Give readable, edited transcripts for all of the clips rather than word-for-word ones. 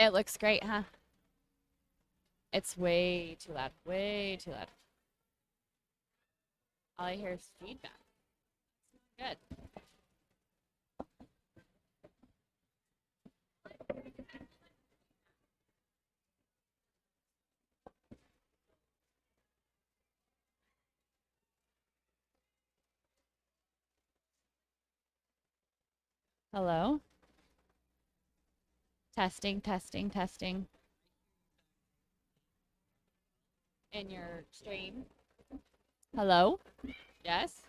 It looks great, huh? It's way too loud. Way too loud. All I hear is feedback. Good. Hello? Testing, testing, testing. In your stream. Hello? Yes?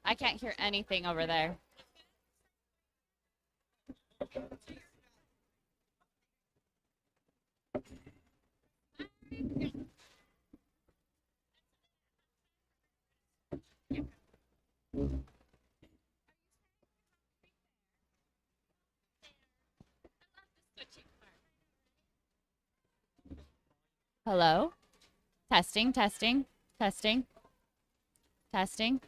I can't hear anything over there. Hello? Testing, testing, testing, testing.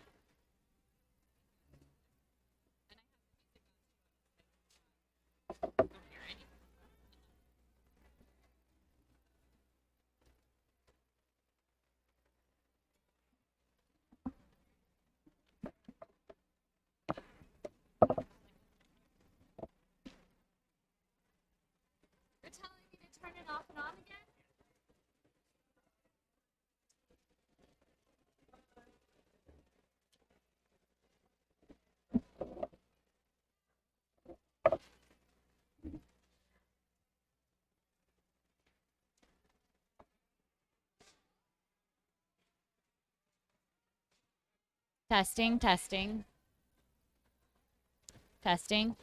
You're telling me to turn it off and on again? Testing, testing, testing.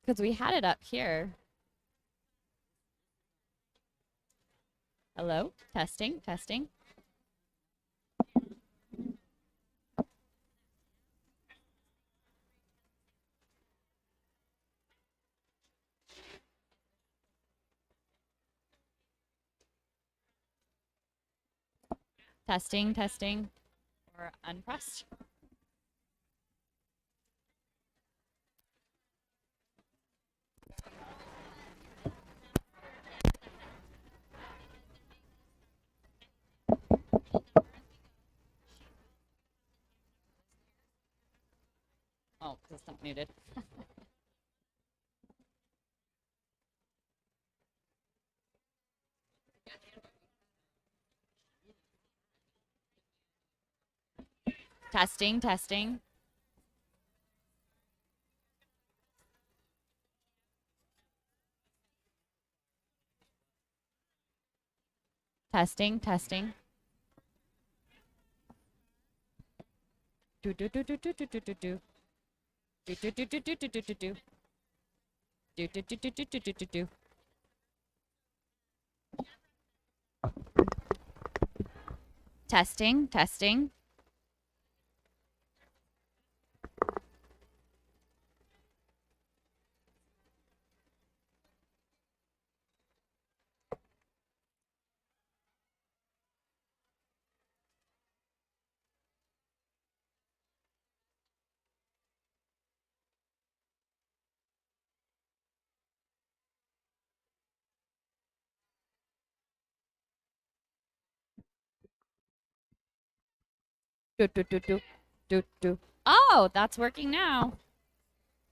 Because we had it up here. Hello? Testing, testing. Testing, testing. Or unpressed. Oh, because it's not muted. Testing, testing. Testing, testing. Do do do do do do do do do. Do do do do do do do do do. Do do do do do do do do do. Testing, testing. Do do do do do do. Oh, that's working now.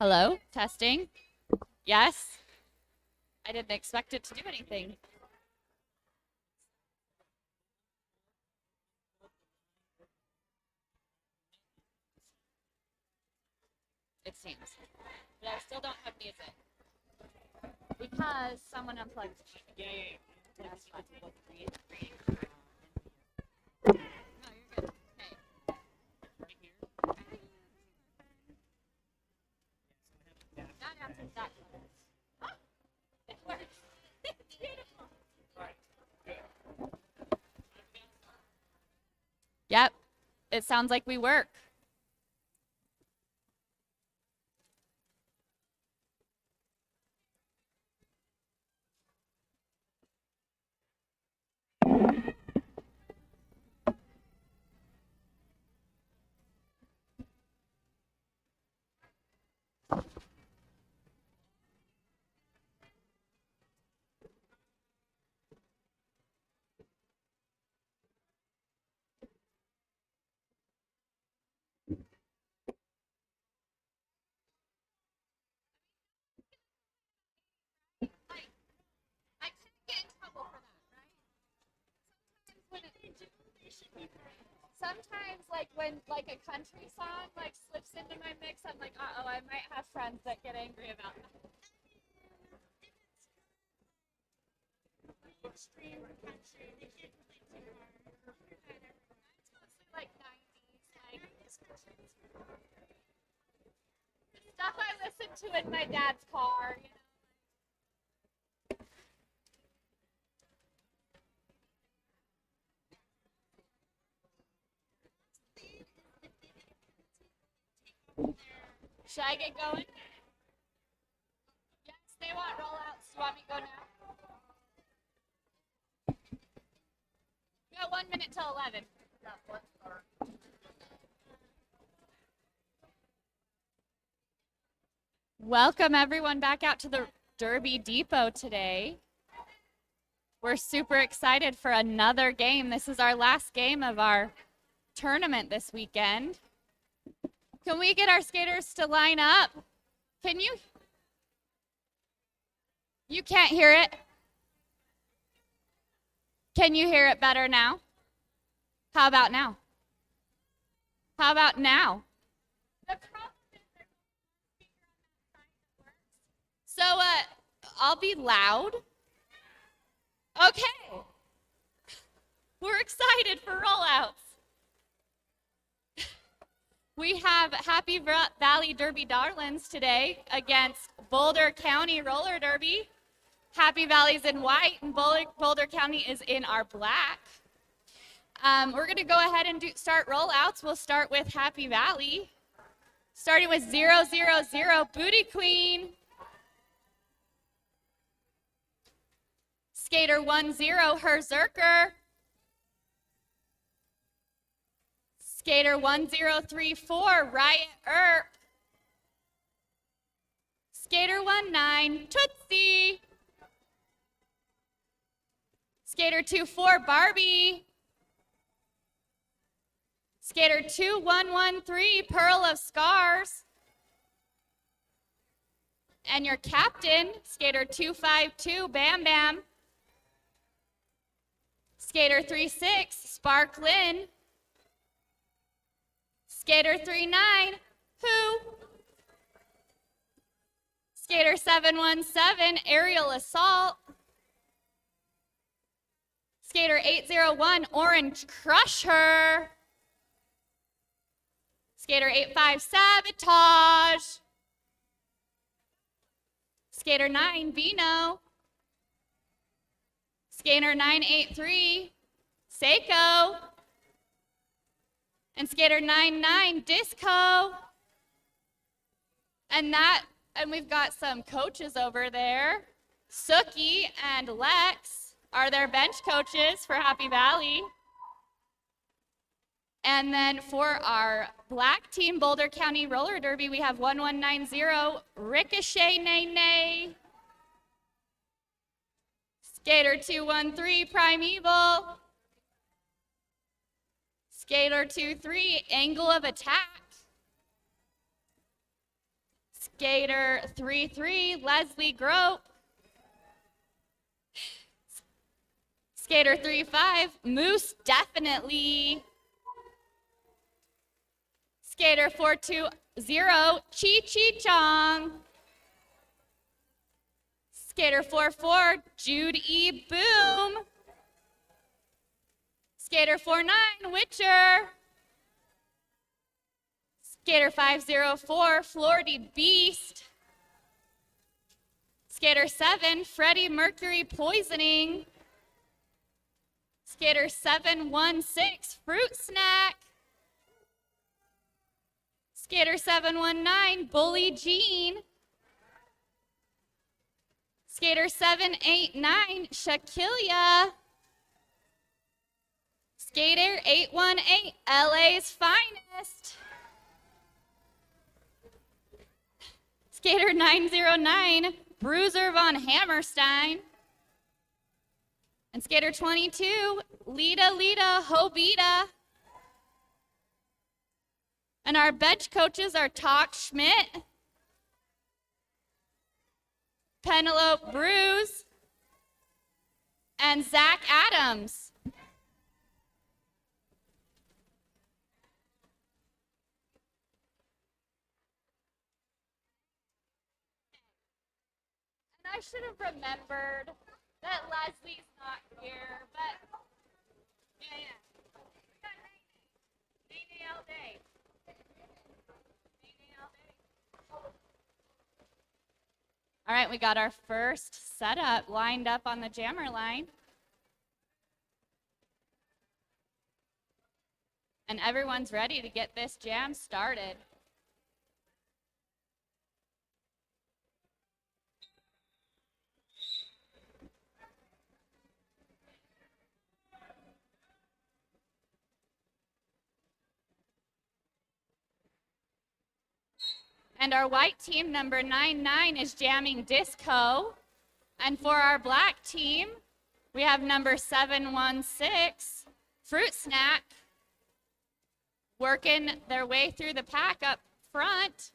Hello? Testing? Yes? I didn't expect it to do anything. It seems. But I still don't have music. Because someone unplugged. Yeah. That's fine. No, you're good. Okay. That answers that question. It works. It's beautiful. Yep. It sounds like we work. Sometimes, like when like a country song like slips into my mix, I'm like, uh-oh, I might have friends that get angry about that. Extreme country, they can't relate to our It's mostly like 90s, like stuff I listen to in my dad's car, you know. Should I get going? Yes, they want rollouts. Do you want me to go now? We got 1 minute till 11. Welcome everyone back out to the Derby Depot today. We're super excited for another game. This is our last game of our tournament this weekend. Can we get our skaters to line up? Can you? You can't hear it? Can you hear it better now? How about now? How about now? So I'll be loud. Okay. We're excited for rollouts. We have Happy Valley Derby Darlings today against Boulder County Roller Derby. Happy Valley's in white and Boulder County is in our black. We're going to go ahead and start rollouts. We'll start with Happy Valley. Starting with 000, Booty Queen. Skater 10, Herzerker. Skater 1034, Riot Earp. Skater 19, Tootsie. Skater 24, Barbie. Skater 2113, Pearl of Scars. And your captain, Skater 252, Bam Bam. Skater 36, Sparklin. Skater 39, Who? Skater 717, Aerial Assault. Skater 801, Orange Crusher. Skater 85, Sabotage. Skater 9, Vino. Skater 983, Seiko. And Skater 99, Disco. And we've got some coaches over there. Suki and Lex are their bench coaches for Happy Valley. And then for our black team, Boulder County Roller Derby, we have 1190, Ricochet Nene. Skater 213, Primeval. Skater 23, Angle of Attack. Skater 33, Leslie Grope. Skater 35, Moose Definitely. Skater 420, Chi Chi Chong. Skater 44, Jude E. Boom. Skater 49, Witcher. Skater 504, Florida Beast. Skater 7, Freddie Mercury Poisoning. Skater 716, Fruit Snack. Skater 719, Bully Jean. Skater 789, Shaquilia. Skater 818, LA's Finest. Skater 909, Bruiser von Hammerstein. And Skater 22, Lita Hobita. And our bench coaches are Talk Schmidt, Penelope Bruce, and Zach Adams. I should have remembered that Leslie's not here, but yeah. We got Nene. Nene all day. Nene all day. All right, we got our first setup lined up on the jammer line. And everyone's ready to get this jam started. And our white team, number 99, is jamming Disco. And for our black team, we have number 716, Fruit Snack, working their way through the pack up front.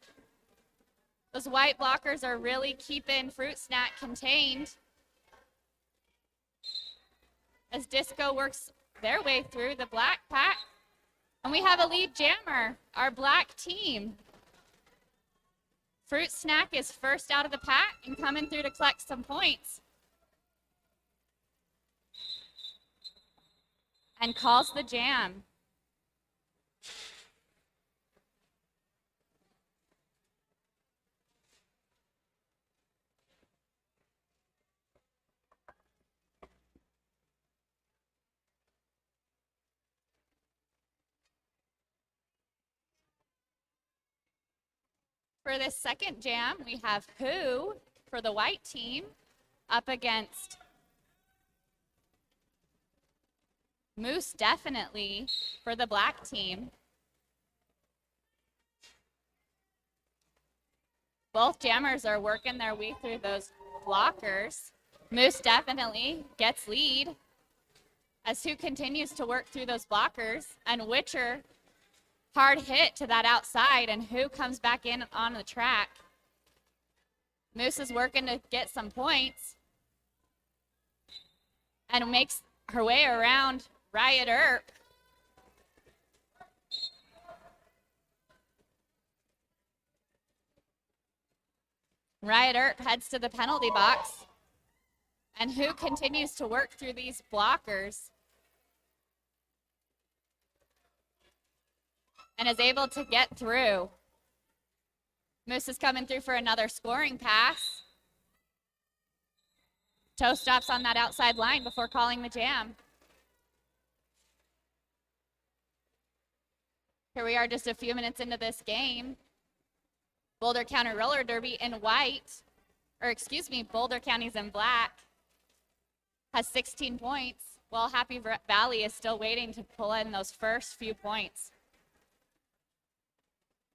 Those white blockers are really keeping Fruit Snack contained as Disco works their way through the black pack. And we have a lead jammer, our black team. Fruit Snack is first out of the pack and coming through to collect some points. And calls the jam. For this second jam, we have Who for the white team up against Moose Definitely for the black team. Both jammers are working their way through those blockers. Moose Definitely gets lead as Who continues to work through those blockers, and Witcher hard hit to that outside, and Who comes back in on the track. Moose is working to get some points and makes her way around Riot Earp. Riot Earp heads to the penalty box, and Who continues to work through these blockers and is able to get through. Moose is coming through for another scoring pass. Toe stops on that outside line before calling the jam. Here we are just a few minutes into this game. Boulder County Roller Derby in white, or excuse me, Boulder County's in black, has 16 points, while Happy Valley is still waiting to pull in those first few points.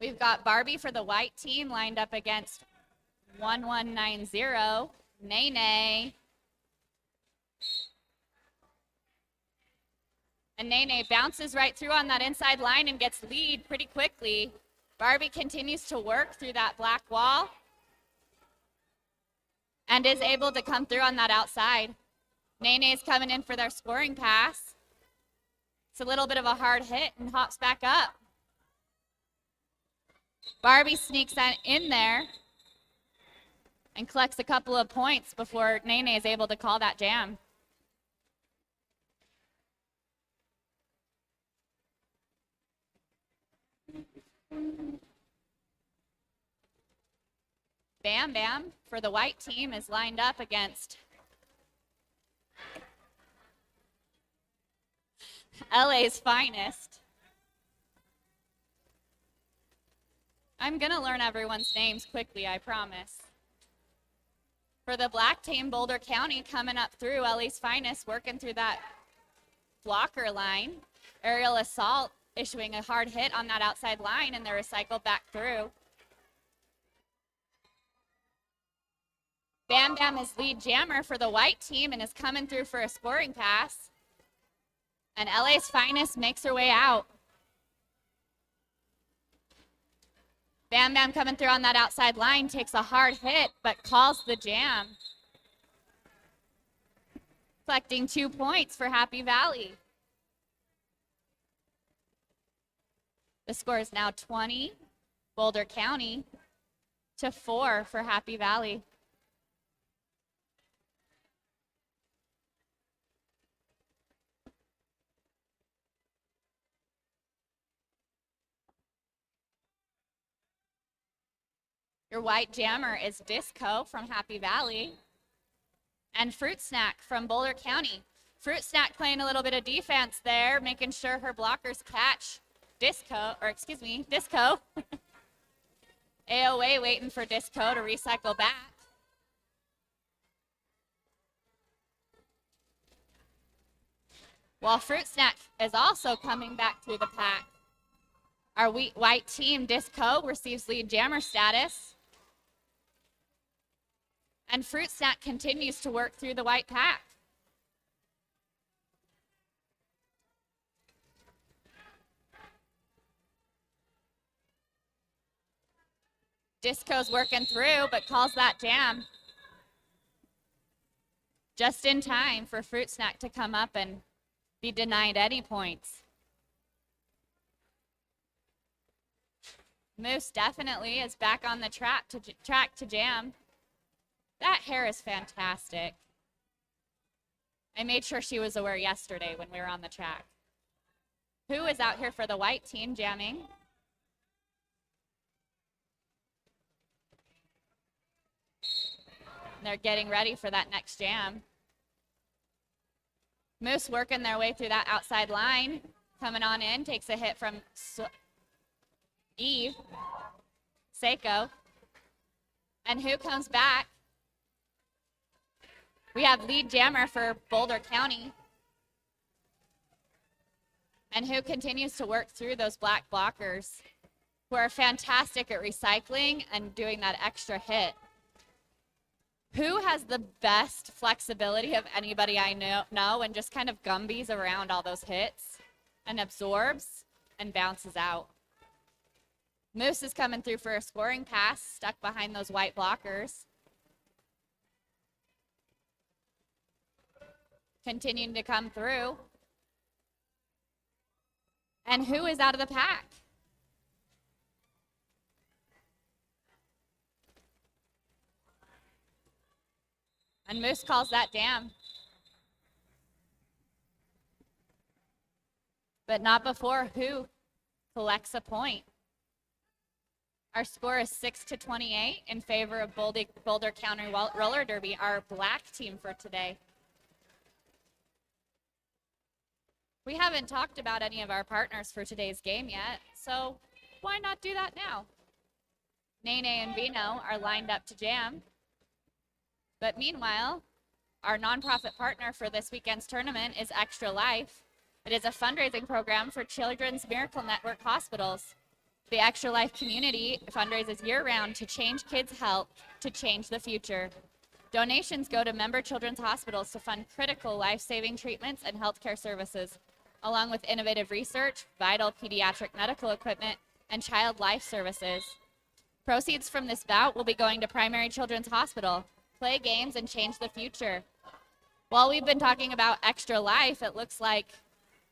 We've got Barbie for the white team lined up against 1190, Nene. And Nene bounces right through on that inside line and gets lead pretty quickly. Barbie continues to work through that black wall and is able to come through on that outside. Nene is coming in for their scoring pass. It's a little bit of a hard hit and hops back up. Barbie sneaks in there and collects a couple of points before Nene is able to call that jam. Bam Bam for the white team is lined up against LA's finest. I'm going to learn everyone's names quickly, I promise. For the black team, Boulder County coming up through, LA's finest working through that blocker line. Aerial Assault issuing a hard hit on that outside line, and they're recycled back through. Bam Bam is lead jammer for the white team and is coming through for a scoring pass. And LA's finest makes her way out. Bam Bam coming through on that outside line, takes a hard hit, but calls the jam. Collecting 2 points for Happy Valley. The score is now 20, Boulder County, to 4 for Happy Valley. Your white jammer is Disco from Happy Valley. And Fruit Snack from Boulder County. Fruit Snack playing a little bit of defense there, making sure her blockers catch Disco. AOA waiting for Disco to recycle back. While Fruit Snack is also coming back through the pack. Our white team, Disco, receives lead jammer status. And Fruit Snack continues to work through the white pack. Disco's working through, but calls that jam. Just in time for Fruit Snack to come up and be denied any points. Moose definitely is back on the track to jam. That hair is fantastic. I made sure she was aware yesterday when we were on the track. Who is out here for the white team jamming? They're getting ready for that next jam. Moose working their way through that outside line. Coming on in, takes a hit from Eve, Seiko. And who comes back? We have lead jammer for Boulder County. And who continues to work through those black blockers who are fantastic at recycling and doing that extra hit. Who has the best flexibility of anybody I know and just kind of gumbies around all those hits and absorbs and bounces out? Moose is coming through for a scoring pass, stuck behind those white blockers. Continuing to come through. And who is out of the pack? And Moose calls that jam. But not before who collects a point. Our score is 6-28 in favor of Boulder County Roller Derby, our black team for today. We haven't talked about any of our partners for today's game yet, so why not do that now? Nene and Vino are lined up to jam. But meanwhile, our nonprofit partner for this weekend's tournament is Extra Life. It is a fundraising program for Children's Miracle Network hospitals. The Extra Life community fundraises year-round to change kids' health, to change the future. Donations go to member children's hospitals to fund critical life-saving treatments and healthcare services, along with innovative research, vital pediatric medical equipment, and child life services. Proceeds from this bout will be going to Primary Children's Hospital. Play games and change the future. While we've been talking about Extra Life, it looks like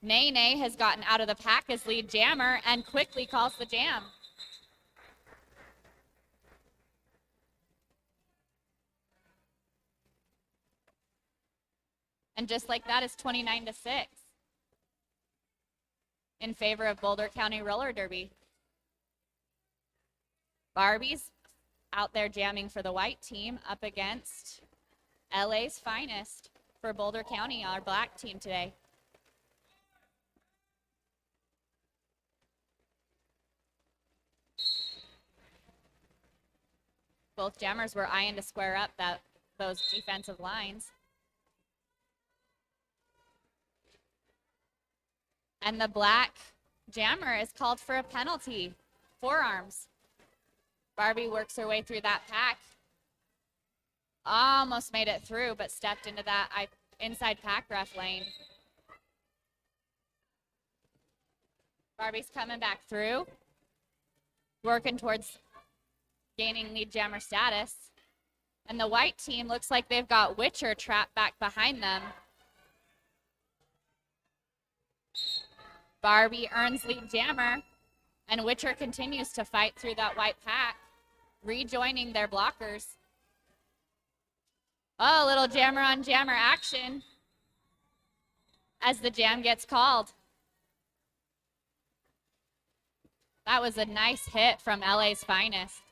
Nene has gotten out of the pack as lead jammer and quickly calls the jam. And just like that, it's 29-6 in favor of Boulder County Roller Derby. Barbie's out there jamming for the white team up against LA's finest for Boulder County, our black team today. Both jammers were eyeing to square up those defensive lines. And the black jammer is called for a penalty, forearms. Barbie works her way through that pack. Almost made it through, but stepped into that inside pack ref lane. Barbie's coming back through, working towards gaining lead jammer status. And the white team looks like they've got Witcher trapped back behind them. Barbie earns lead jammer, and Witcher continues to fight through that white pack, rejoining their blockers. Oh, a little jammer on jammer action as the jam gets called. That was a nice hit from LA's finest.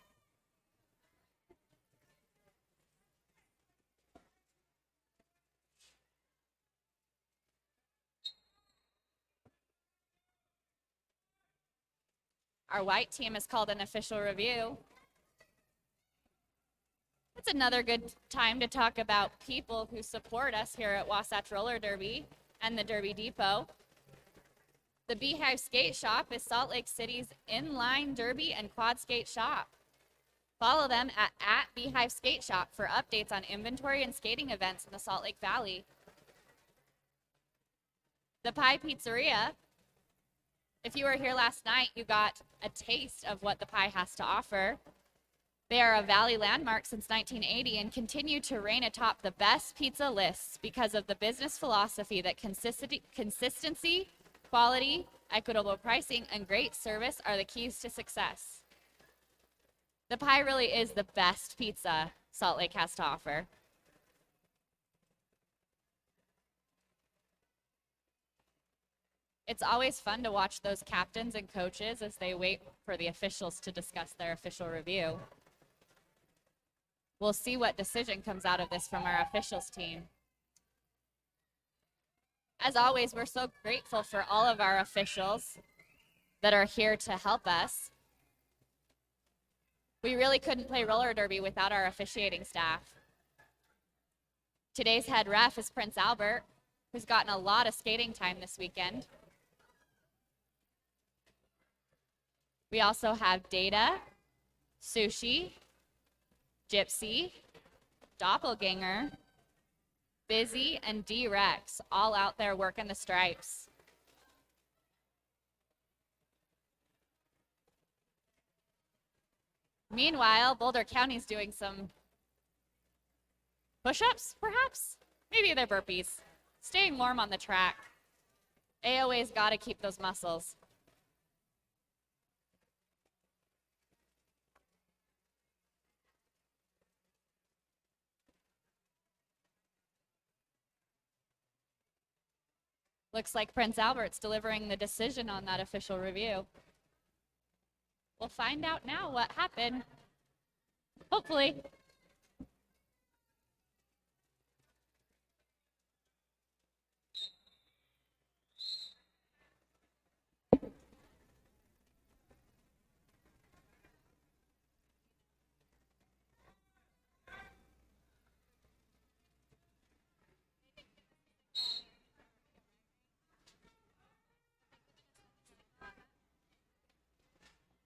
Our white team has called an official review. It's another good time to talk about people who support us here at Wasatch Roller Derby and the Derby Depot. The Beehive Skate Shop is Salt Lake City's inline derby and quad skate shop. Follow them at Beehive Skate Shop for updates on inventory and skating events in the Salt Lake Valley. The Pie Pizzeria. If you were here last night, you got a taste of what the Pie has to offer. They are a Valley landmark since 1980 and continue to reign atop the best pizza lists because of the business philosophy that consistency, quality, equitable pricing, and great service are the keys to success. The Pie really is the best pizza Salt Lake has to offer. It's always fun to watch those captains and coaches as they wait for the officials to discuss their official review. We'll see what decision comes out of this from our officials team. As always, we're so grateful for all of our officials that are here to help us. We really couldn't play roller derby without our officiating staff. Today's head ref is Prince Albert, who's gotten a lot of skating time this weekend. We also have Data, Sushi, Gypsy, Doppelganger, Busy, and D-Rex, all out there working the stripes. Meanwhile, Boulder County's doing some push-ups, perhaps? Maybe they're burpees. Staying warm on the track. AOA's got to keep those muscles. Looks like Prince Albert's delivering the decision on that official review. We'll find out now what happened. Hopefully.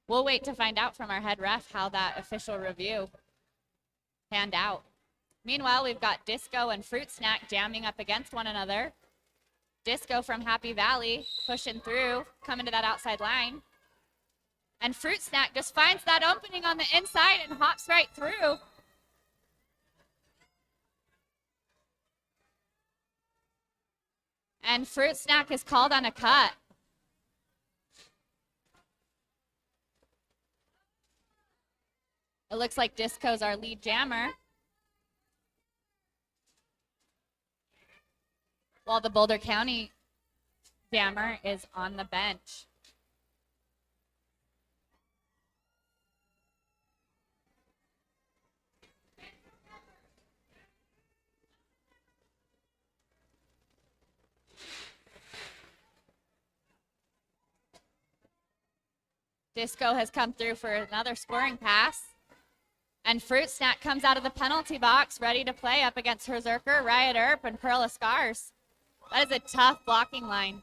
We'll wait to find out from our head ref how that official review panned out. Meanwhile, we've got Disco and Fruit Snack jamming up against one another. Disco from Happy Valley pushing through, coming to that outside line. And Fruit Snack just finds that opening on the inside and hops right through. And Fruit Snack is called on a cut. It looks like Disco's our lead jammer, while the Boulder County jammer is on the bench. Disco has come through for another scoring pass. And Fruit Snack comes out of the penalty box, ready to play up against Berserker, Riot Earp, and Pearl of Scars. That is a tough blocking line.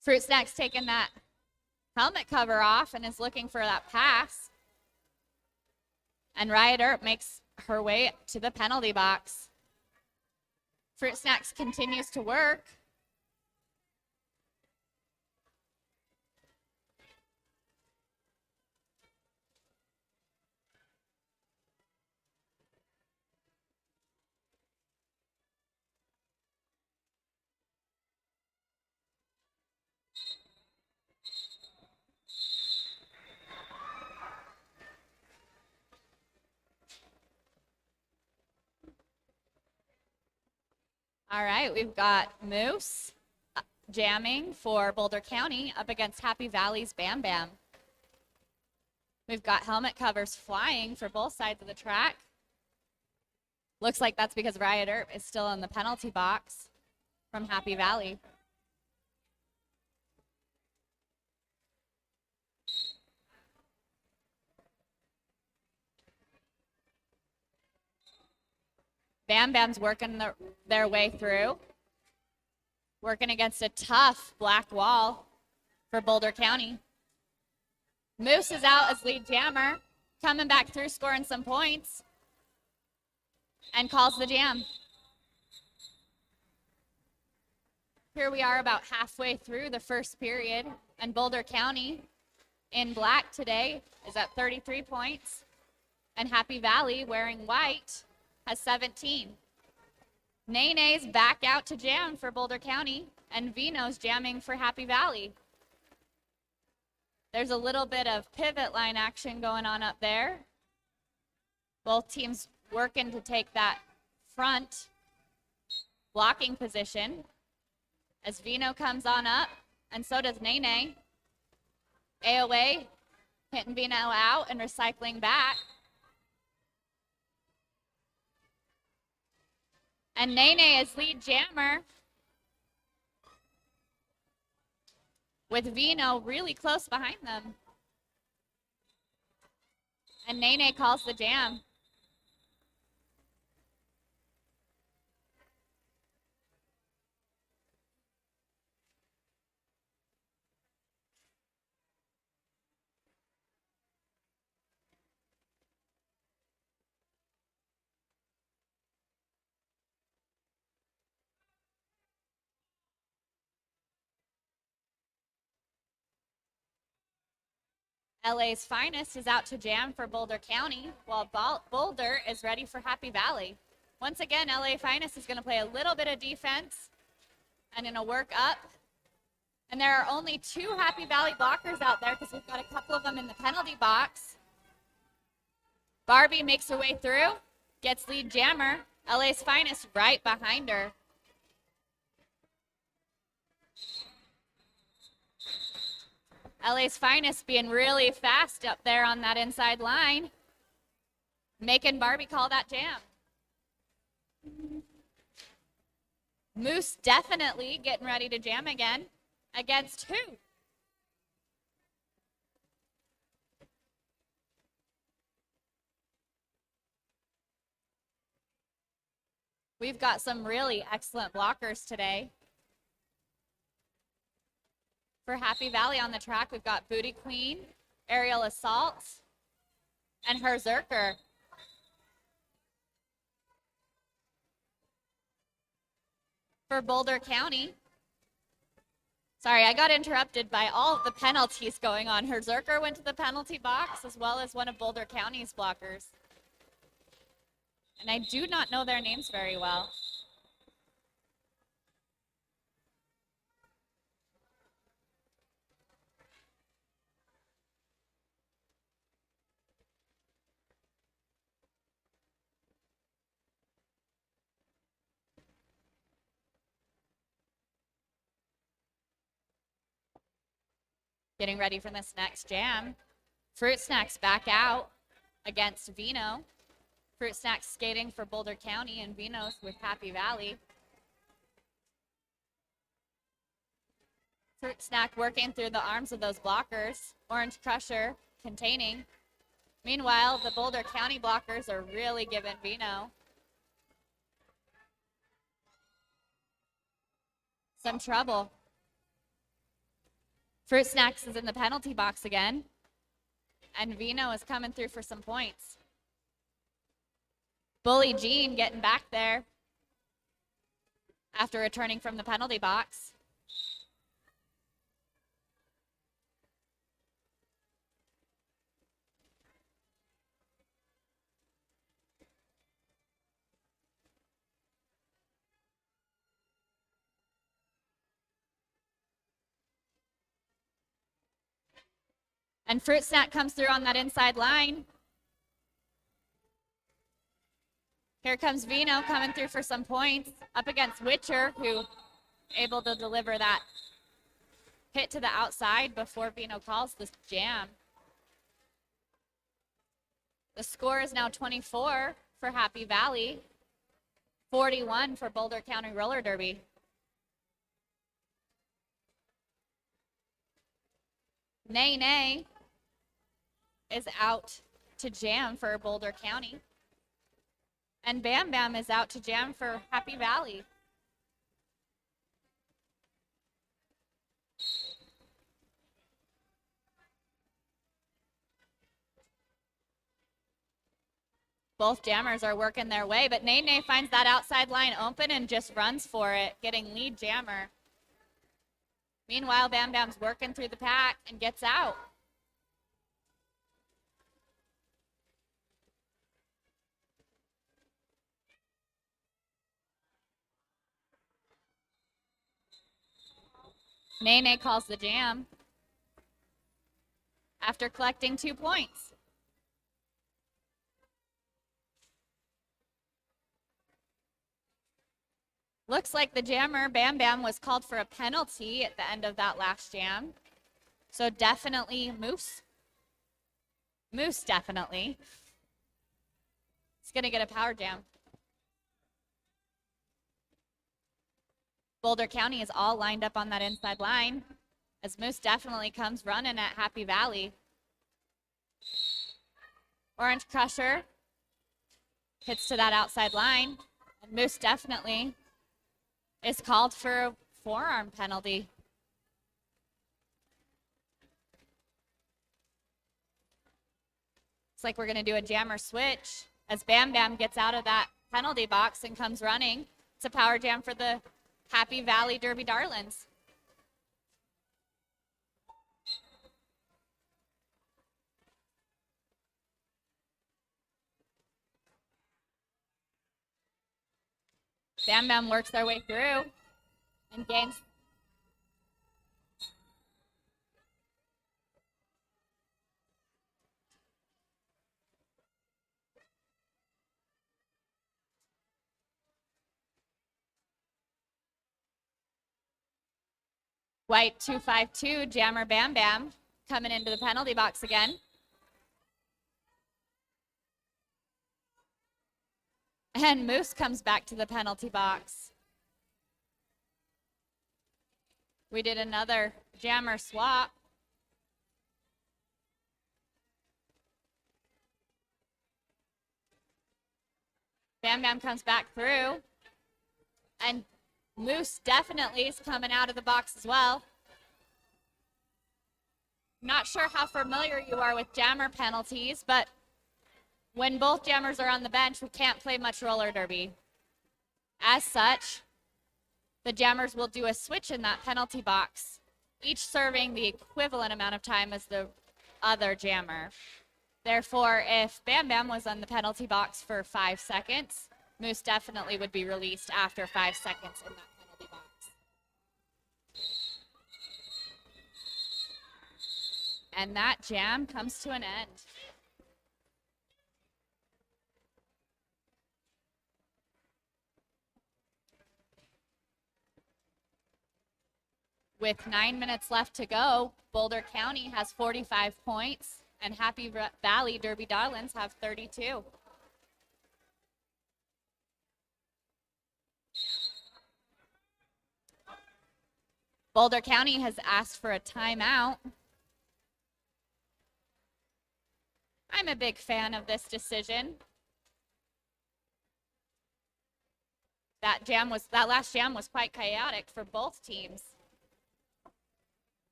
Fruit Snack's taking that helmet cover off and is looking for that pass. And Riot Earp makes her way to the penalty box. Fruit Snacks continues to work. All right, we've got Moose jamming for Boulder County up against Happy Valley's Bam Bam. We've got helmet covers flying for both sides of the track. Looks like that's because Riot Earp is still in the penalty box from Happy Valley. Bam Bam's working their way through. Working against a tough black wall for Boulder County. Moose is out as lead jammer, coming back through, scoring some points, and calls the jam. Here we are about halfway through the first period, and Boulder County in black today is at 33 points, and Happy Valley wearing white has 17. Nene's back out to jam for Boulder County, and Vino's jamming for Happy Valley. There's a little bit of pivot line action going on up there. Both teams working to take that front blocking position as Vino comes on up, and so does Nene. AOA hitting Vino out and recycling back. And Nene is lead jammer with Vino really close behind them. And Nene calls the jam. LA's Finest is out to jam for Boulder County, while Boulder is ready for Happy Valley. Once again, LA Finest is going to play a little bit of defense and going to work up. And there are only 2 Happy Valley blockers out there because we've got a couple of them in the penalty box. Barbie makes her way through, gets lead jammer. LA's Finest right behind her. LA's Finest being really fast up there on that inside line, making Barbie call that jam. Moose definitely getting ready to jam again. Against who? We've got some really excellent blockers today. For Happy Valley on the track, we've got Booty Queen, Aerial Assault, and Herzerker. For Boulder County, sorry, I got interrupted by all of the penalties going on. Herzerker went to the penalty box as well as one of Boulder County's blockers. And I do not know their names very well. Getting ready for this next jam. Fruit Snacks back out against Vino. Fruit Snacks skating for Boulder County and Vino's with Happy Valley. Fruit Snack working through the arms of those blockers. Orange Crusher containing. Meanwhile, the Boulder County blockers are really giving Vino some trouble. Fruit Snacks is in the penalty box again, and Vino is coming through for some points. Bully Jean getting back there after returning from the penalty box. And Fruit Snack comes through on that inside line. Here comes Vino coming through for some points up against Witcher, who able to deliver that hit to the outside before Vino calls this jam. The score is now 24 for Happy Valley, 41 for Boulder County Roller Derby. Nay Nay is out to jam for Boulder County. And Bam Bam is out to jam for Happy Valley. Both jammers are working their way, but Nay Nay finds that outside line open and just runs for it, getting lead jammer. Meanwhile, Bam Bam's working through the pack and gets out. Nay Nay calls the jam after collecting 2 points. Looks like the jammer, Bam Bam, was called for a penalty at the end of that last jam. So definitely Moose. Moose definitely. It's going to get a power jam. Boulder County is all lined up on that inside line as Moose definitely comes running at Happy Valley. Orange Crusher hits to that outside line, and Moose definitely is called for a forearm penalty. Looks like we're going to do a jammer switch as Bam Bam gets out of that penalty box and comes running. It's a power jam for the Happy Valley Derby Darlings. Bam Bam works their way through and gains. White 252, jammer Bam Bam coming into the penalty box again. And Moose comes back to the penalty box. We did another jammer swap. Bam Bam comes back through. And Moose definitely is coming out of the box as well. Not sure how familiar you are with jammer penalties, but when both jammers are on the bench, we can't play much roller derby. As such, the jammers will do a switch in that penalty box, each serving the equivalent amount of time as the other jammer. Therefore, if Bam Bam was on the penalty box for 5 seconds, Moose definitely would be released after 5 seconds in that penalty box. And that jam comes to an end. With 9 minutes left to go, Boulder County has 45 points, and Happy Valley Derby Darlings have 32. Boulder County has asked for a timeout. I'm a big fan of this decision. That last jam was quite chaotic for both teams.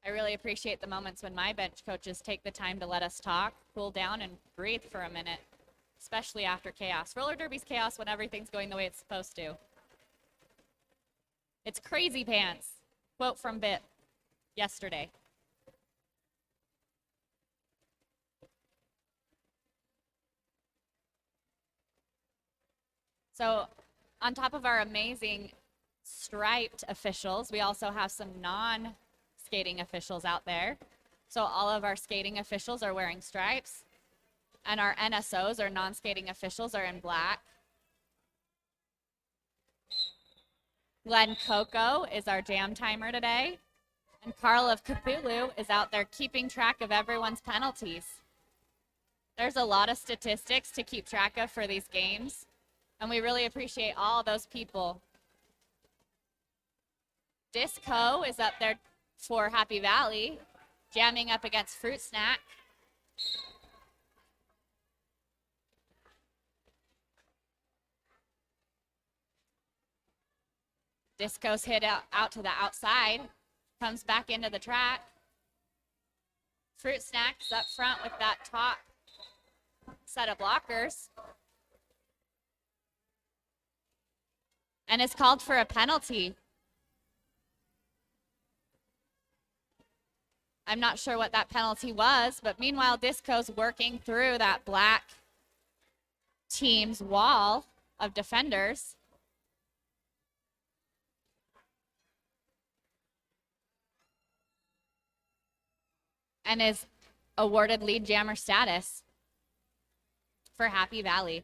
I really appreciate the moments when my bench coaches take the time to let us talk, cool down, and breathe for a minute, especially after chaos. Roller derby's chaos when everything's going the way it's supposed to. It's crazy pants. Quote from Bit yesterday. So on top of our amazing striped officials, we also have some non-skating officials out there. So all of our skating officials are wearing stripes, and our NSOs, or non-skating officials, are in black. Glenn Coco is our jam timer today, And Carl of Cthulhu is out there keeping track of everyone's penalties. There's a lot of statistics to keep track of for these games, and we really appreciate all those people. Disco is up there for Happy Valley, jamming up against Fruit Snack. Disco's hit out to the outside, comes back into the track. Fruit Snack's up front with that top set of blockers. And it's called for a penalty. I'm not sure what that penalty was, but meanwhile, Disco's working through that black team's wall of defenders. And is awarded lead jammer status for Happy Valley.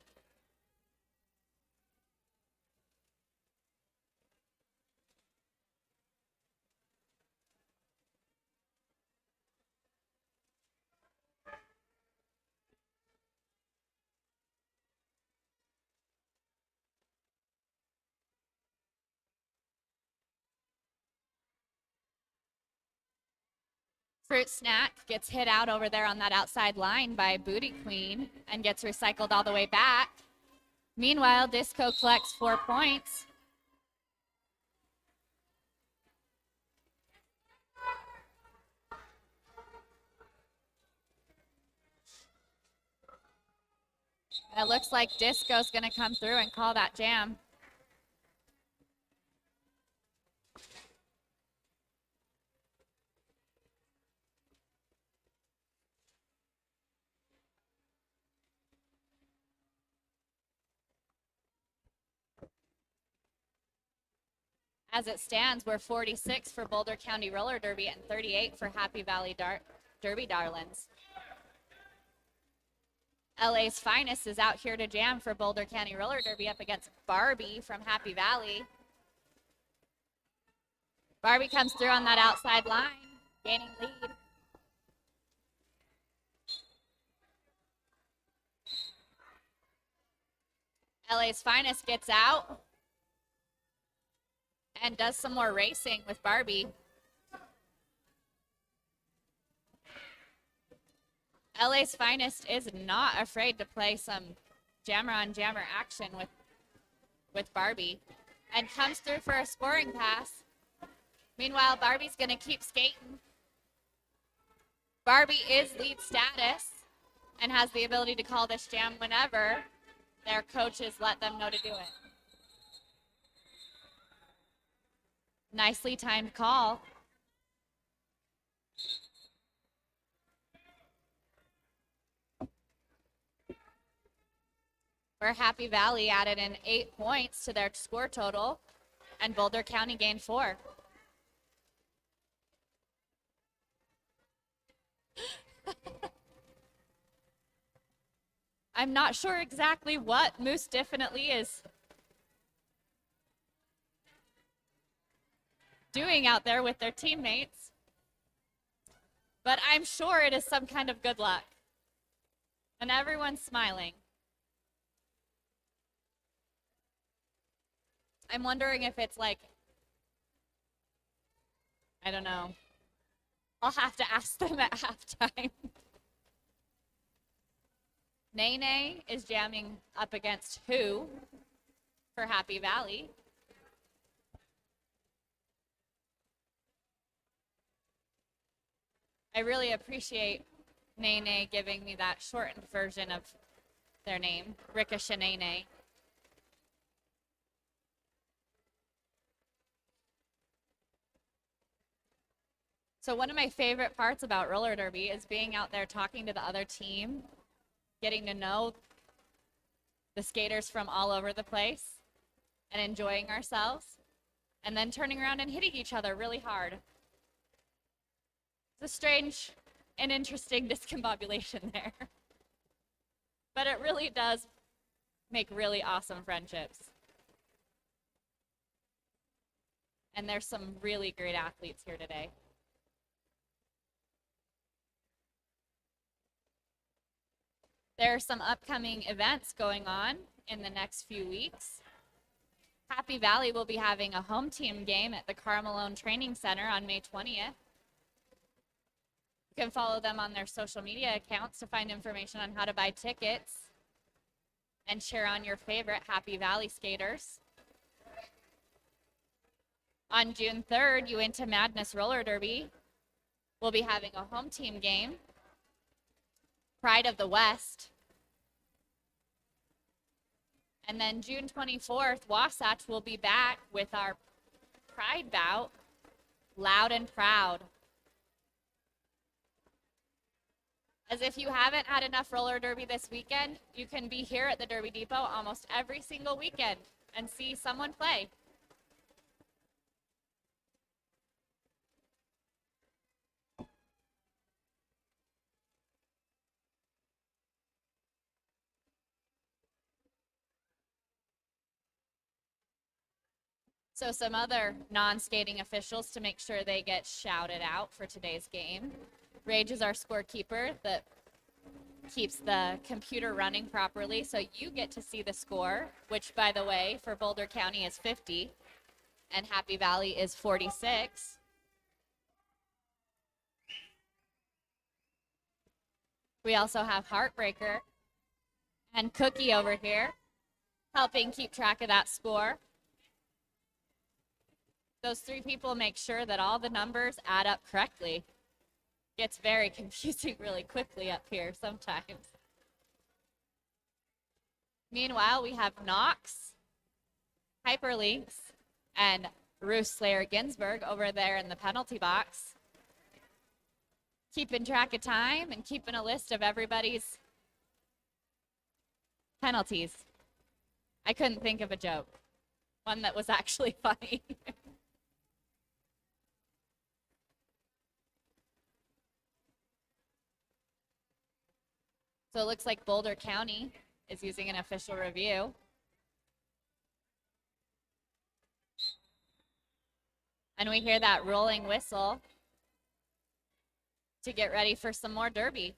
Fruit Snack gets hit out over there on that outside line by Booty Queen and gets recycled all the way back. Meanwhile, Disco collects 4 points. And it looks like Disco's going to come through and call that jam. As it stands, we're 46 for Boulder County Roller Derby and 38 for Happy Valley Derby Darlings. LA's Finest is out here to jam for Boulder County Roller Derby up against Barbie from Happy Valley. Barbie comes through on that outside line, gaining lead. LA's Finest gets out and does some more racing with Barbie. LA's Finest is not afraid to play some jammer on jammer action with Barbie and comes through for a scoring pass. Meanwhile, Barbie's going to keep skating. Barbie is lead status and has the ability to call this jam whenever their coaches let them know to do it. Nicely timed call. Where Happy Valley added in 8 points to their score total, and Boulder County gained 4. I'm not sure exactly what Moose Definitely is doing out there with their teammates, but I'm sure it is some kind of good luck. And everyone's smiling. I'm wondering if it's like, I don't know. I'll have to ask them at halftime. Nene is jamming up against who for Happy Valley? I really appreciate Nene giving me that shortened version of their name, Ricochet Nene. So one of my favorite parts about roller derby is being out there talking to the other team, getting to know the skaters from all over the place and enjoying ourselves, and then turning around and hitting each other really hard. It's a strange and interesting discombobulation there. But it really does make really awesome friendships. And there's some really great athletes here today. There are some upcoming events going on in the next few weeks. Happy Valley will be having a home team game at the Carmelone Training Center on May 20th. You can follow them on their social media accounts to find information on how to buy tickets and cheer on your favorite Happy Valley skaters. On June 3rd, Uinta Madness Roller Derby will be having a home team game. Pride of the West. And then June 24th, Wasatch will be back with our Pride bout, Loud and Proud. As if you haven't had enough roller derby this weekend, you can be here at the Derby Depot almost every single weekend and see someone play. So some other non-skating officials to make sure they get shouted out for today's game. Rage is our scorekeeper that keeps the computer running properly, so you get to see the score, which, by the way, for Boulder County is 50, and Happy Valley is 46. We also have Heartbreaker and Cookie over here, helping keep track of that score. Those three people make sure that all the numbers add up correctly. Gets very confusing really quickly up here sometimes. Meanwhile, we have Knox, Hyperlinks, and Ruth Slayer Ginsburg over there in the penalty box, keeping track of time and keeping a list of everybody's penalties. I couldn't think of a joke, one that was actually funny. So it looks like Boulder County is using an official review. And we hear that rolling whistle to get ready for some more derby.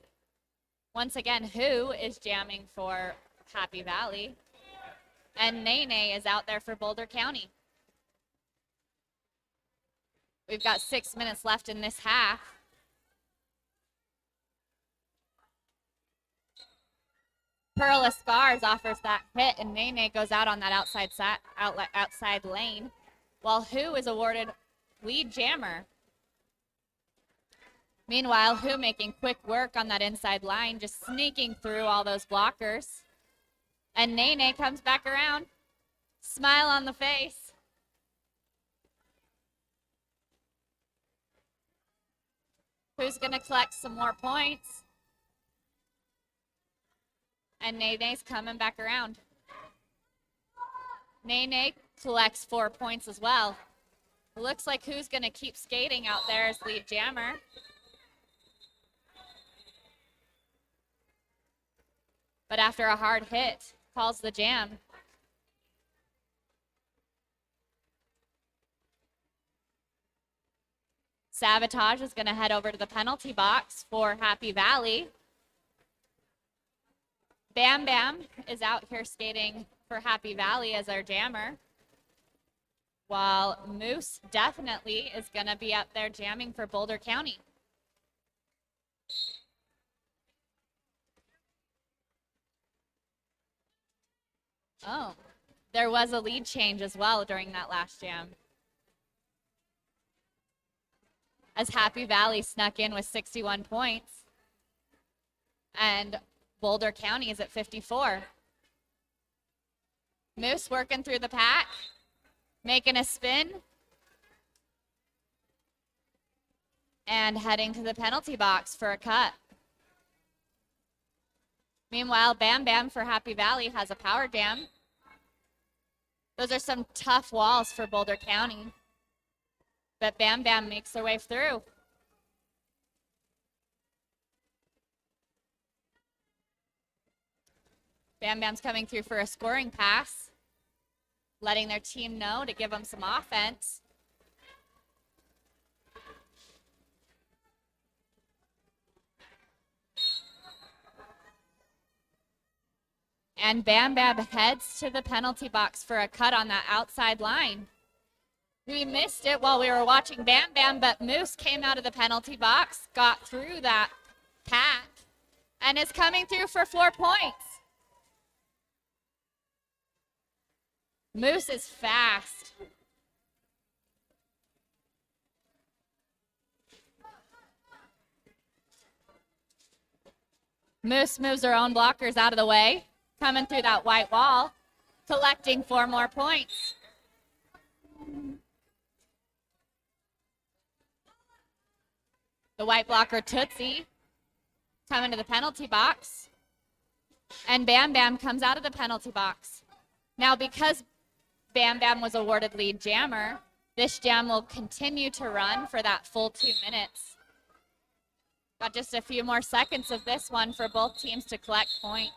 Once again, Who is jamming for Happy Valley, and Nene is out there for Boulder County. We've got 6 minutes left in this half. Pearl of Scars offers that hit, and Nene goes out on that outside lane, while Who is awarded lead jammer. Meanwhile, Who making quick work on that inside line, just sneaking through all those blockers. And Nene comes back around, smile on the face. Who's going to collect some more points? And Nene's coming back around. Nene collects 4 points as well. Looks like Who's going to keep skating out there as lead jammer. But after a hard hit, calls the jam. Sabotage is going to head over to the penalty box for Happy Valley. Bam Bam is out here skating for Happy Valley as our jammer, while Moose definitely is going to be up there jamming for Boulder County. Oh, there was a lead change as well during that last jam, as Happy Valley snuck in with 61 points, and Boulder County is at 54. Moose working through the pack, making a spin, and heading to the penalty box for a cut. Meanwhile, Bam Bam for Happy Valley has a power jam. Those are some tough walls for Boulder County, but Bam Bam makes their way through. Bam Bam's coming through for a scoring pass, letting their team know to give them some offense. And Bam Bam heads to the penalty box for a cut on that outside line. We missed it while we were watching Bam Bam, but Moose came out of the penalty box, got through that pack, and is coming through for 4 points. Moose is fast. Moose moves her own blockers out of the way, coming through that white wall, collecting 4 more points. The white blocker Tootsie coming to the penalty box. And Bam Bam comes out of the penalty box. Now, because Bam Bam was awarded lead jammer, this jam will continue to run for that full 2 minutes. Got just a few more seconds of this one for both teams to collect points.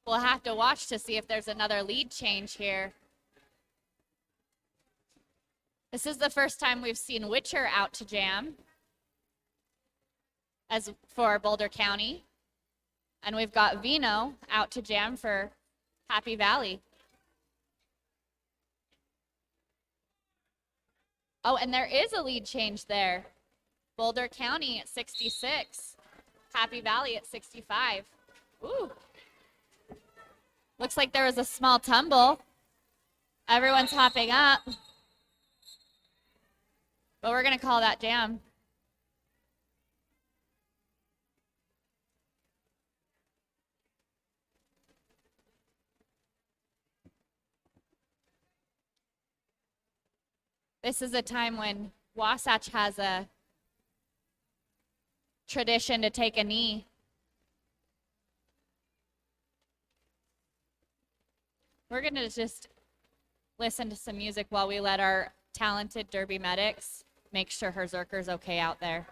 We'll have to watch to see if there's another lead change here. This is the first time we've seen Witcher out to jam as for Boulder County. And we've got Vino out to jam for Happy Valley. Oh, and there is a lead change there. Boulder County at 66. Happy Valley at 65. Ooh. Looks like there was a small tumble. Everyone's hopping up. But we're going to call that jam. This is a time when Wasatch has a tradition to take a knee. We're going to just listen to some music while we let our talented Derby medics make sure her Zerker's okay out there.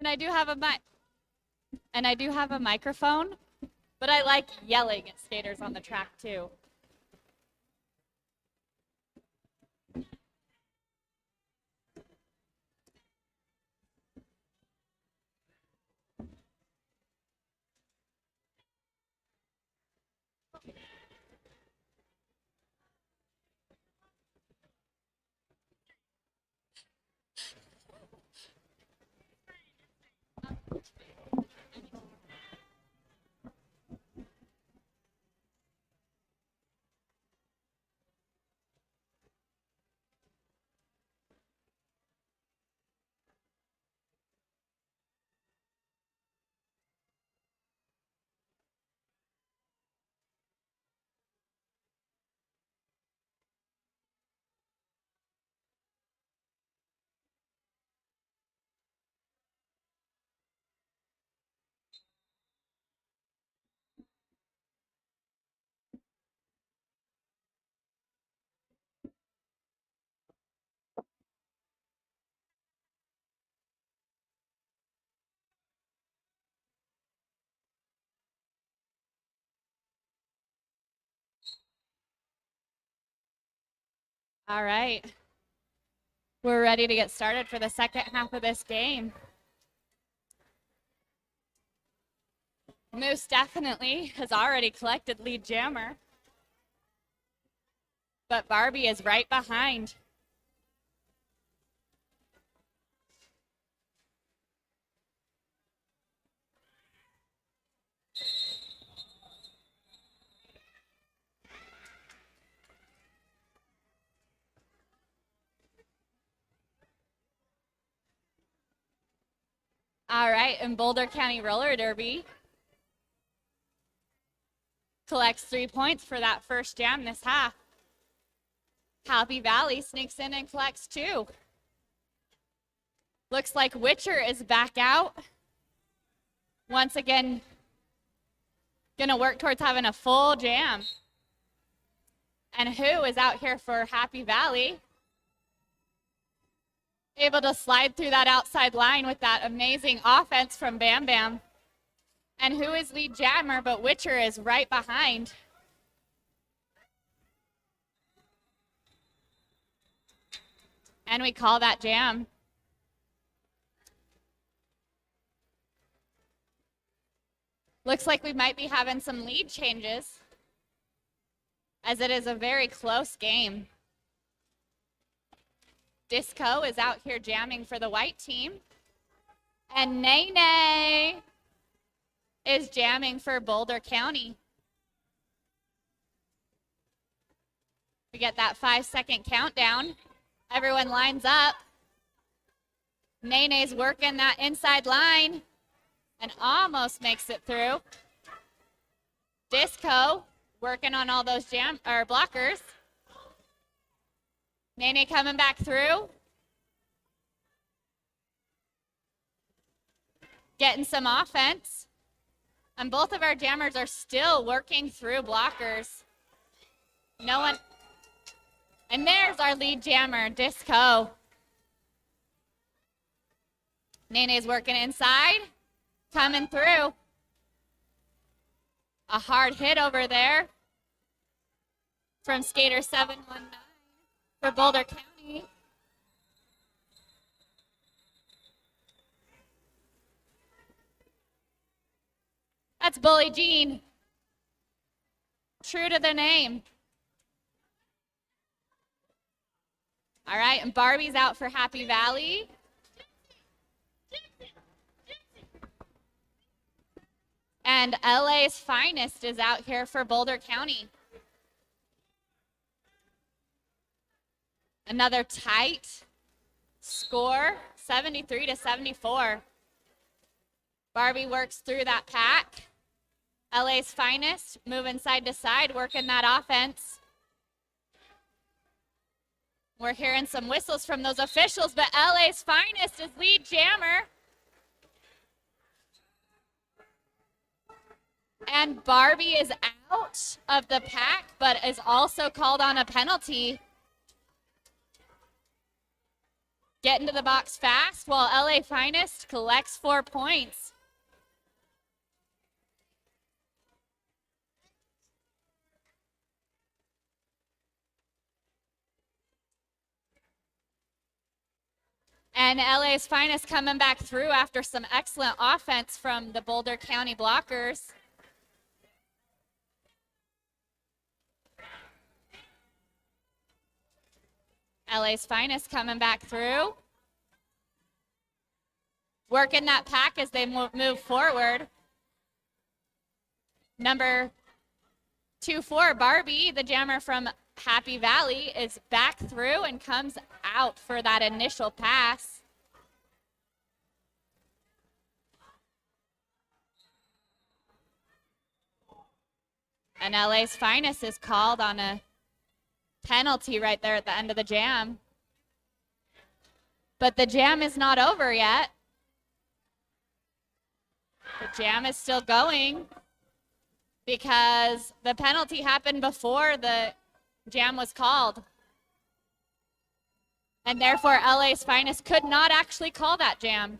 And I do have a microphone, but I like yelling at skaters on the track too. All right. We're ready to get started for the second half of this game. Moose definitely has already collected lead jammer, but Barbie is right behind. All right, and Boulder County Roller Derby collects 3 points for that first jam this half. Happy Valley sneaks in and collects 2. Looks like Witcher is back out. Once again, gonna work towards having a full jam. And Who is out here for Happy Valley. Able to slide through that outside line with that amazing offense from Bam Bam. And Who is lead jammer, but Witcher is right behind. And we call that jam. Looks like we might be having some lead changes, as it is a very close game. Disco is out here jamming for the white team. And Nene is jamming for Boulder County. We get that 5-second countdown. Everyone lines up. Nene's working that inside line and almost makes it through. Disco working on all those blockers. Nene coming back through. Getting some offense. And both of our jammers are still working through blockers. No one. And there's our lead jammer, Disco. Nene's working inside. Coming through. A hard hit over there from skater 719 for Boulder County. That's Bully Jean. True to the name. All right, and Barbie's out for Happy Valley. And LA's Finest is out here for Boulder County. Another tight score, 73-74. Barbie works through that pack. LA's Finest moving side to side, working that offense. We're hearing some whistles from those officials, but LA's Finest is lead jammer. And Barbie is out of the pack, but is also called on a penalty. get into the box fast while LA Finest collects 4 points. And LA's Finest coming back through after some excellent offense from the Boulder County blockers. LA's Finest coming back through. Working that pack as they move forward. Number 24, Barbie, the jammer from Happy Valley, is back through and comes out for that initial pass. And LA's Finest is called on a penalty right there at the end of the jam. But the jam is not over yet. The jam is still going because the penalty happened before the jam was called. And therefore, LA's Finest could not actually call that jam.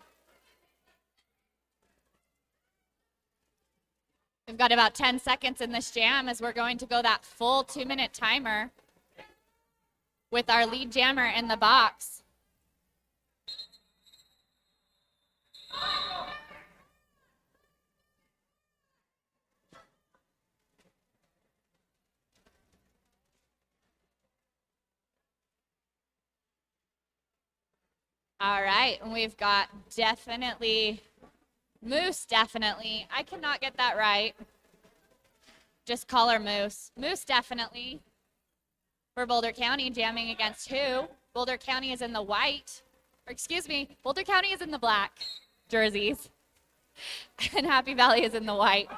We've got about 10 seconds in this jam as we're going to go that full 2-minute timer with our lead jammer in the box. All right, and we've got Moose definitely. I cannot get that right. Just call her Moose. Moose definitely for Boulder County, jamming against who? Boulder County is in the white. Or excuse me, Boulder County is in the black jerseys. And Happy Valley is in the white.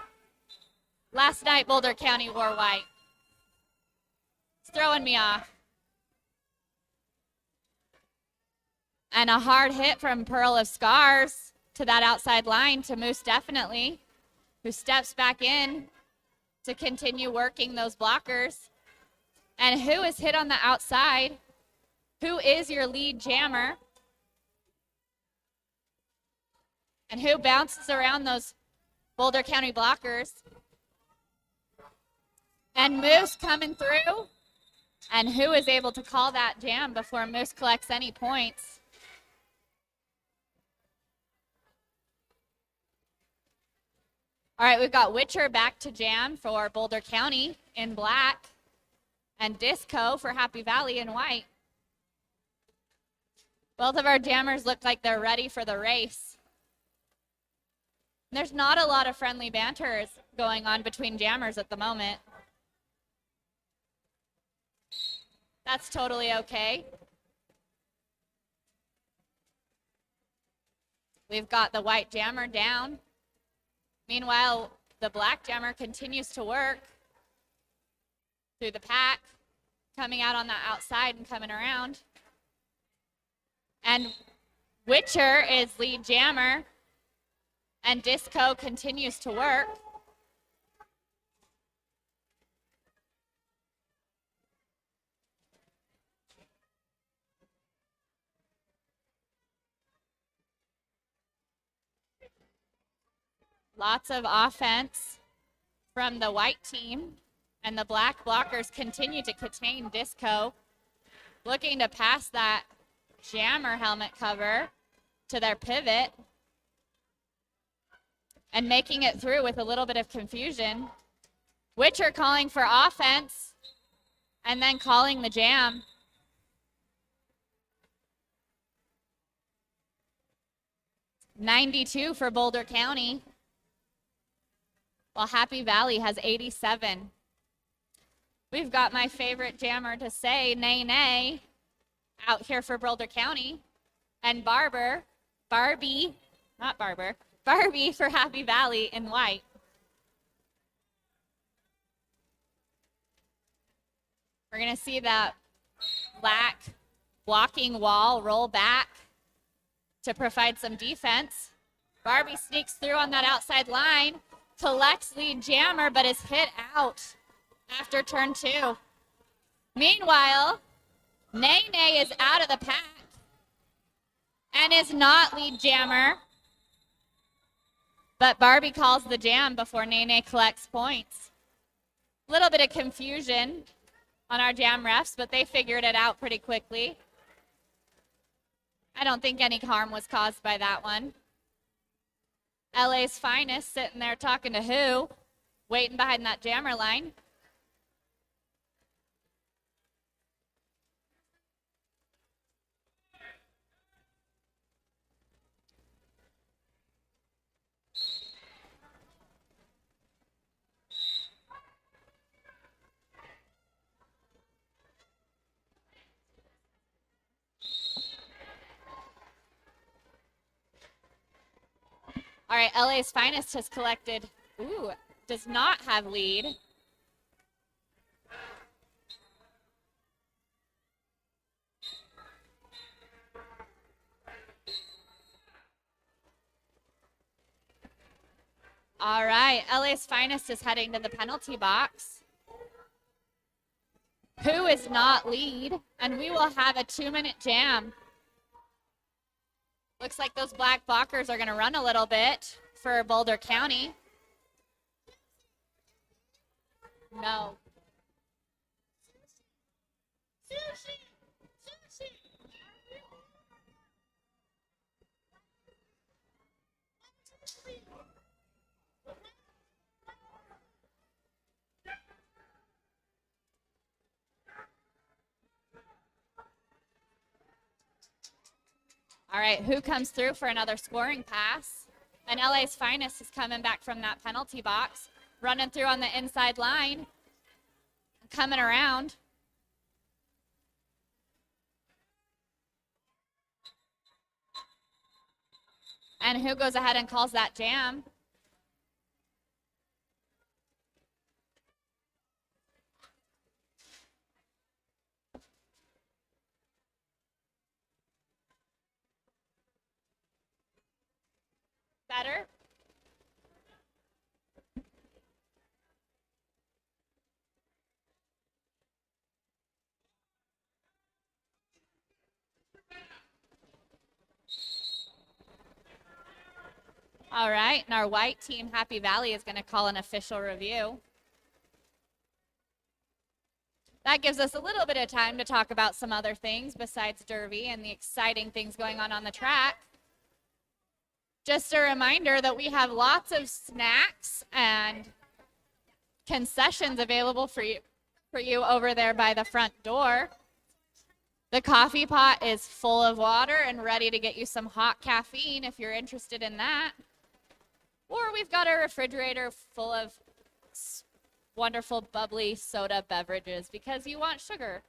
Last night, Boulder County wore white. It's throwing me off. And a hard hit from Pearl of Scars to that outside line to Moose definitely, who steps back in to continue working those blockers. And who is hit on the outside? Who is your lead jammer? And who bounces around those Boulder County blockers? And Moose coming through. And who is able to call that jam before Moose collects any points? All right, we've got Witcher back to jam for Boulder County in black and Disco for Happy Valley in white. Both of our jammers look like they're ready for the race. There's not a lot of friendly banters going on between jammers at the moment. That's totally okay. We've got the white jammer down. Meanwhile, the black jammer continues to work through the pack, coming out on the outside and coming around. And Witcher is lead jammer, and Disco continues to work. Lots of offense from the white team, and the black blockers continue to contain Disco, looking to pass that jammer helmet cover to their pivot and making it through with a little bit of confusion. Witcher calling for offense and then calling the jam. $92 for Boulder County, while Happy Valley has 87. We've got my favorite jammer to say, nay, nay, out here for Boulder County. And Barbie for Happy Valley in white. We're gonna see that black blocking wall roll back to provide some defense. Barbie sneaks through on that outside line, collects lead jammer, but is hit out after turn 2. Meanwhile, Nay Nay is out of the pack. and is not lead jammer. But Barbie calls the jam before Nene collects points. A little bit of confusion on our jam refs, but they figured it out pretty quickly. I don't think any harm was caused by that one. LA's Finest sitting there talking to who? Waiting behind that jammer line. All right, LA's Finest has collected, does not have lead. All right, LA's Finest is heading to the penalty box. Who is not lead? And we will have a 2-minute jam. Looks like those black blockers are going to run a little bit for Boulder County. No. All right, who comes through for another scoring pass? And LA's Finest is coming back from that penalty box, running through on the inside line, coming around. And who goes ahead and calls that jam? Better? All right, and our white team, Happy Valley, is going to call an official review. That gives us a little bit of time to talk about some other things besides Derby and the exciting things going on the track. Just a reminder that we have lots of snacks and concessions available for you over there by the front door. The coffee pot is full of water and ready to get you some hot caffeine if you're interested in that. Or we've got a refrigerator full of wonderful bubbly soda beverages because you want sugar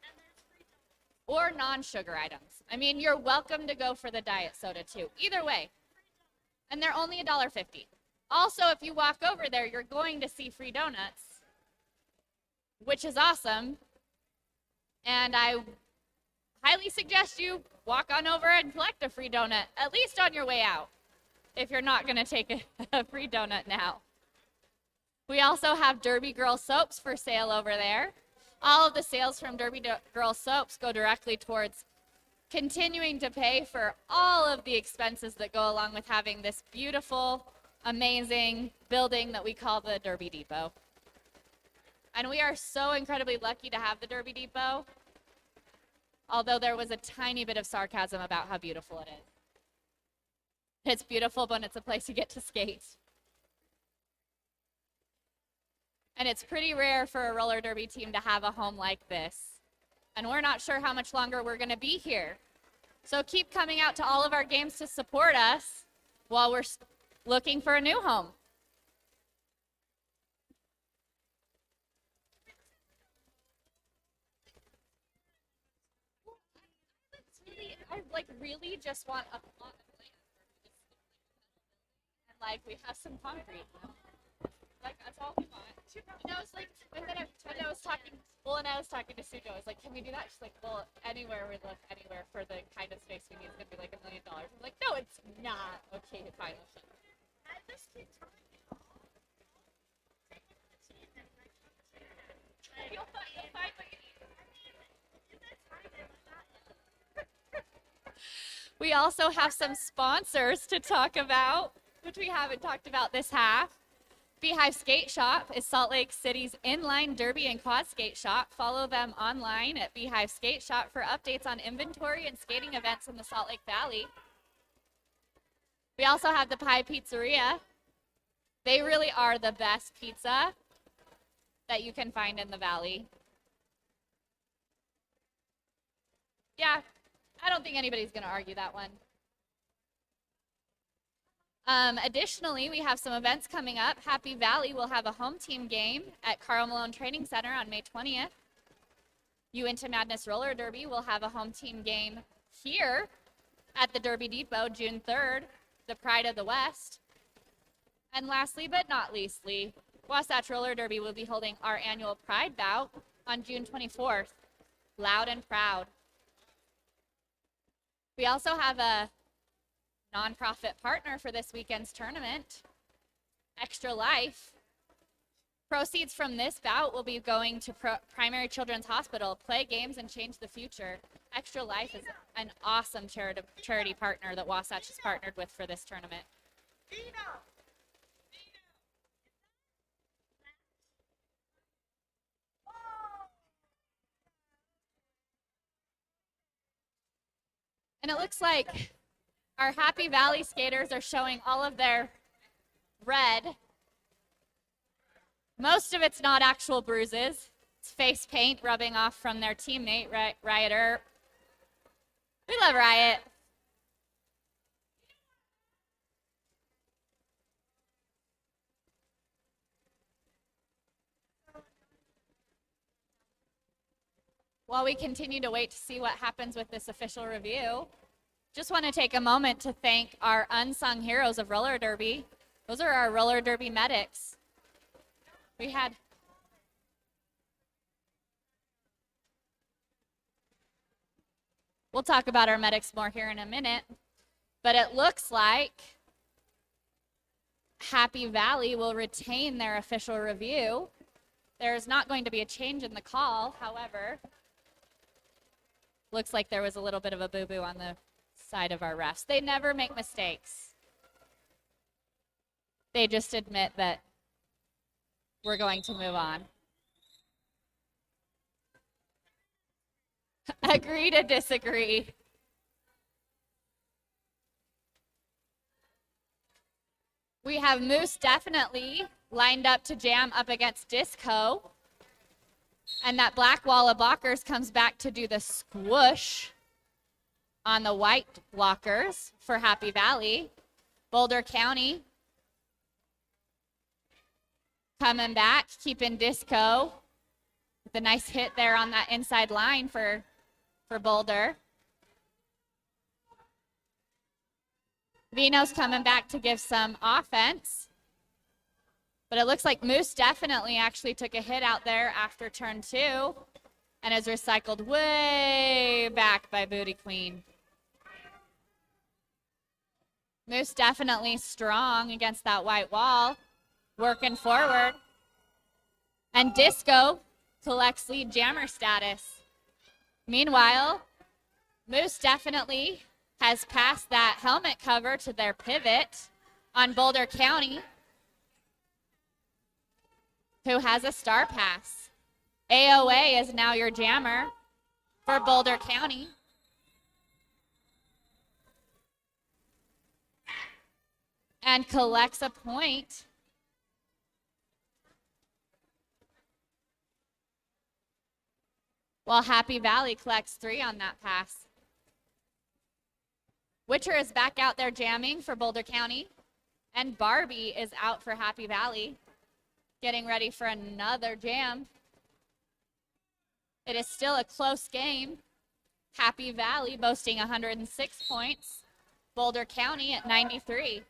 or non-sugar items. I mean, you're welcome to go for the diet soda too. Either way. And they're only $1.50. Also, if you walk over there, you're going to see free donuts, which is awesome. And I highly suggest you walk on over and collect a free donut, at least on your way out, if you're not going to take a free donut now. We also have Derby Girl soaps for sale over there. All of the sales from Derby Girl soaps go directly towards continuing to pay for all of the expenses that go along with having this beautiful, amazing building that we call the Derby Depot. And we are so incredibly lucky to have the Derby Depot, although there was a tiny bit of sarcasm about how beautiful it is. It's beautiful, but it's a place you get to skate. And it's pretty rare for a roller derby team to have a home like this. And we're not sure how much longer we're going to be here. So keep coming out to all of our games to support us while we're looking for a new home. I really just want a plot of land. And we have some concrete. That's all we want. And I was talking to Sujo. I was like, can we do that? She's like, well, anywhere we look, anywhere for the kind of space we need is going to be like $1 million. I'm like, no, it's not. Okay, fine. I just keep telling you. You'll find what you need. We also have some sponsors to talk about, which we haven't talked about this half. Beehive Skate Shop is Salt Lake City's inline derby and quad skate shop. Follow them online at Beehive Skate Shop for updates on inventory and skating events in the Salt Lake Valley. We also have the Pie Pizzeria. They really are the best pizza that you can find in the valley. Yeah, I don't think anybody's going to argue that one. Additionally, we have some events coming up. Happy Valley will have a home team game at Carl Malone Training Center on May 20th. Into Madness Roller Derby will have a home team game here at the Derby Depot June 3rd, the Pride of the West. And lastly but not leastly, Wasatch Roller Derby will be holding our annual Pride Bout on June 24th. Loud and proud. We also have a nonprofit partner for this weekend's tournament, Extra Life. Proceeds from this bout will be going to Primary Children's Hospital. Play games and change the future. Extra Life is an awesome charity partner that Wasatch has partnered with for this tournament. And it looks like our Happy Valley skaters are showing all of their red. Most of it's not actual bruises. It's face paint rubbing off from their teammate, Rioter. We love Riot. While we continue to wait to see what happens with this official review, just want to take a moment to thank our unsung heroes of roller derby. Those are our roller derby medics. We'll talk about our medics more here in a minute, but it looks like Happy Valley will retain their official review. There's not going to be a change in the call, however. Looks like there was a little bit of a boo-boo on the side of our refs. They never make mistakes. They just admit that we're going to move on. Agree to disagree. We have Moose definitely lined up to jam up against Disco. And that black wall of blockers comes back to do the squish on the white blockers for Happy Valley. Boulder County coming back, keeping Disco with a nice hit there on that inside line for Boulder. Vino's coming back to give some offense. But it looks like Moose definitely actually took a hit out there after turn 2 and is recycled way back by Booty Queen. Moose definitely strong against that white wall, working forward. And Disco collects lead jammer status. Meanwhile, Moose definitely has passed that helmet cover to their pivot on Boulder County, who has a star pass. AOA is now your jammer for Boulder County. And collects a point. While Happy Valley collects 3 on that pass. Witcher is back out there jamming for Boulder County. And Barbie is out for Happy Valley, getting ready for another jam. It is still a close game. Happy Valley boasting 106 points. Boulder County at 93.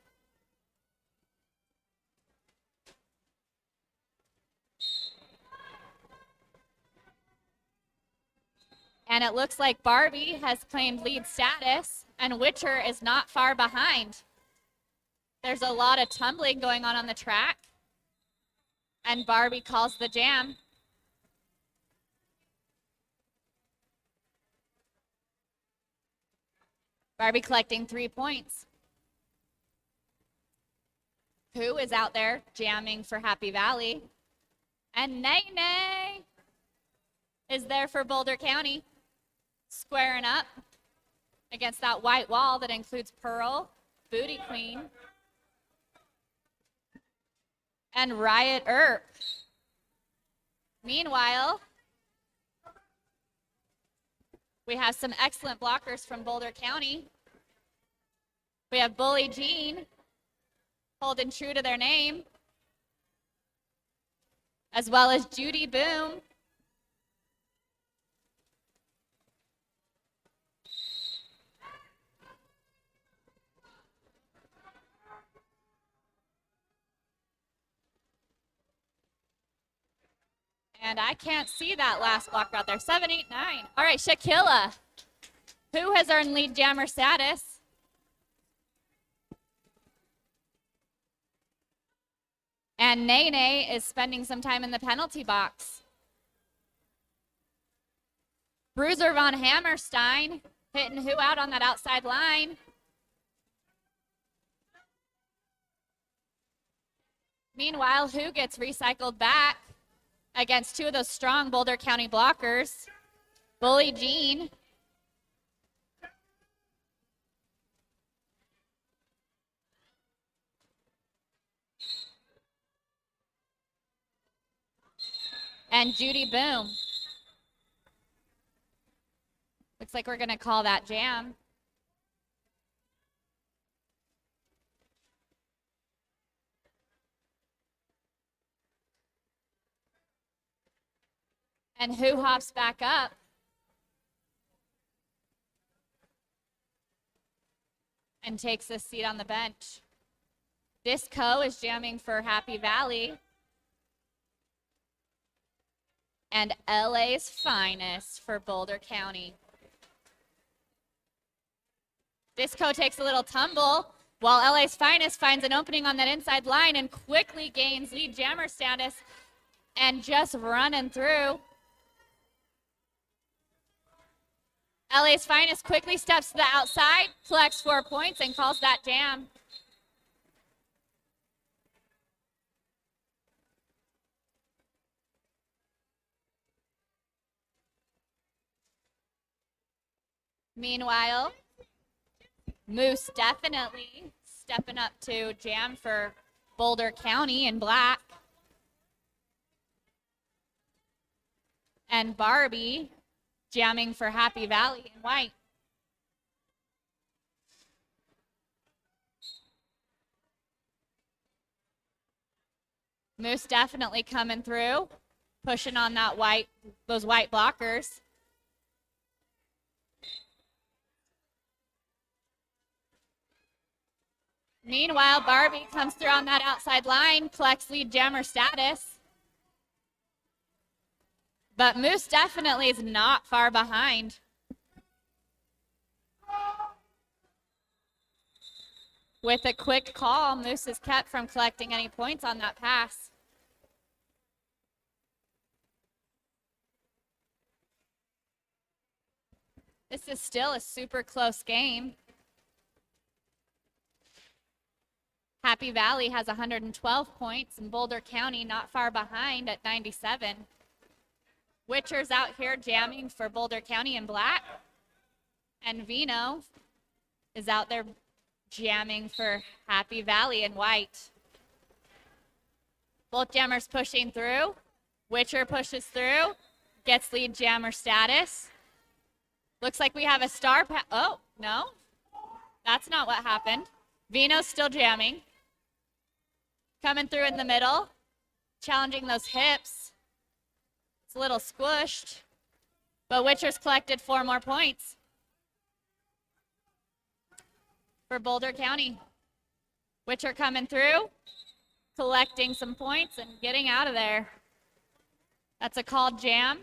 And it looks like Barbie has claimed lead status, and Witcher is not far behind. There's a lot of tumbling going on the track, and Barbie calls the jam. Barbie collecting 3 points. Who is out there jamming for Happy Valley? And Nay is there for Boulder County, squaring up against that white wall that includes Pearl, Booty Queen, and Riot Earp. Meanwhile, we have some excellent blockers from Boulder County. We have Bully Jean holding true to their name, as well as Judy Boom. And I can't see that last blocker out there. 7, 8, 9. All right, Shaquilla, who has earned lead jammer status. And Nene is spending some time in the penalty box. Bruiser von Hammerstein hitting who out on that outside line. Meanwhile, who gets recycled back against two of those strong Boulder County blockers? Bully Jean. And Judy Boom. Looks like we're going to call that jam. And who hops back up? And takes a seat on the bench. Disco is jamming for Happy Valley. And LA's Finest for Boulder County. Disco takes a little tumble while LA's Finest finds an opening on that inside line and quickly gains lead jammer status and just running through. LA's Finest quickly steps to the outside, collects 4 points, and calls that jam. Meanwhile, Moose definitely stepping up to jam for Boulder County in black. And Barbie jamming for Happy Valley in white. Moose definitely coming through, pushing on that those white blockers. Meanwhile, Barbie comes through on that outside line, collects lead jammer status. But Moose definitely is not far behind. With a quick call, Moose is kept from collecting any points on that pass. This is still a super close game. Happy Valley has 112 points, and Boulder County not far behind at 97. Witcher's out here jamming for Boulder County in black. And Vino is out there jamming for Happy Valley in white. Both jammers pushing through. Witcher pushes through, gets lead jammer status. Looks like we have a star oh, no. That's not what happened. Vino's still jamming. Coming through in the middle, challenging those hips. It's a little squished, but Witcher's collected 4 more points for Boulder County. Witcher coming through, collecting some points and getting out of there. That's a called jam.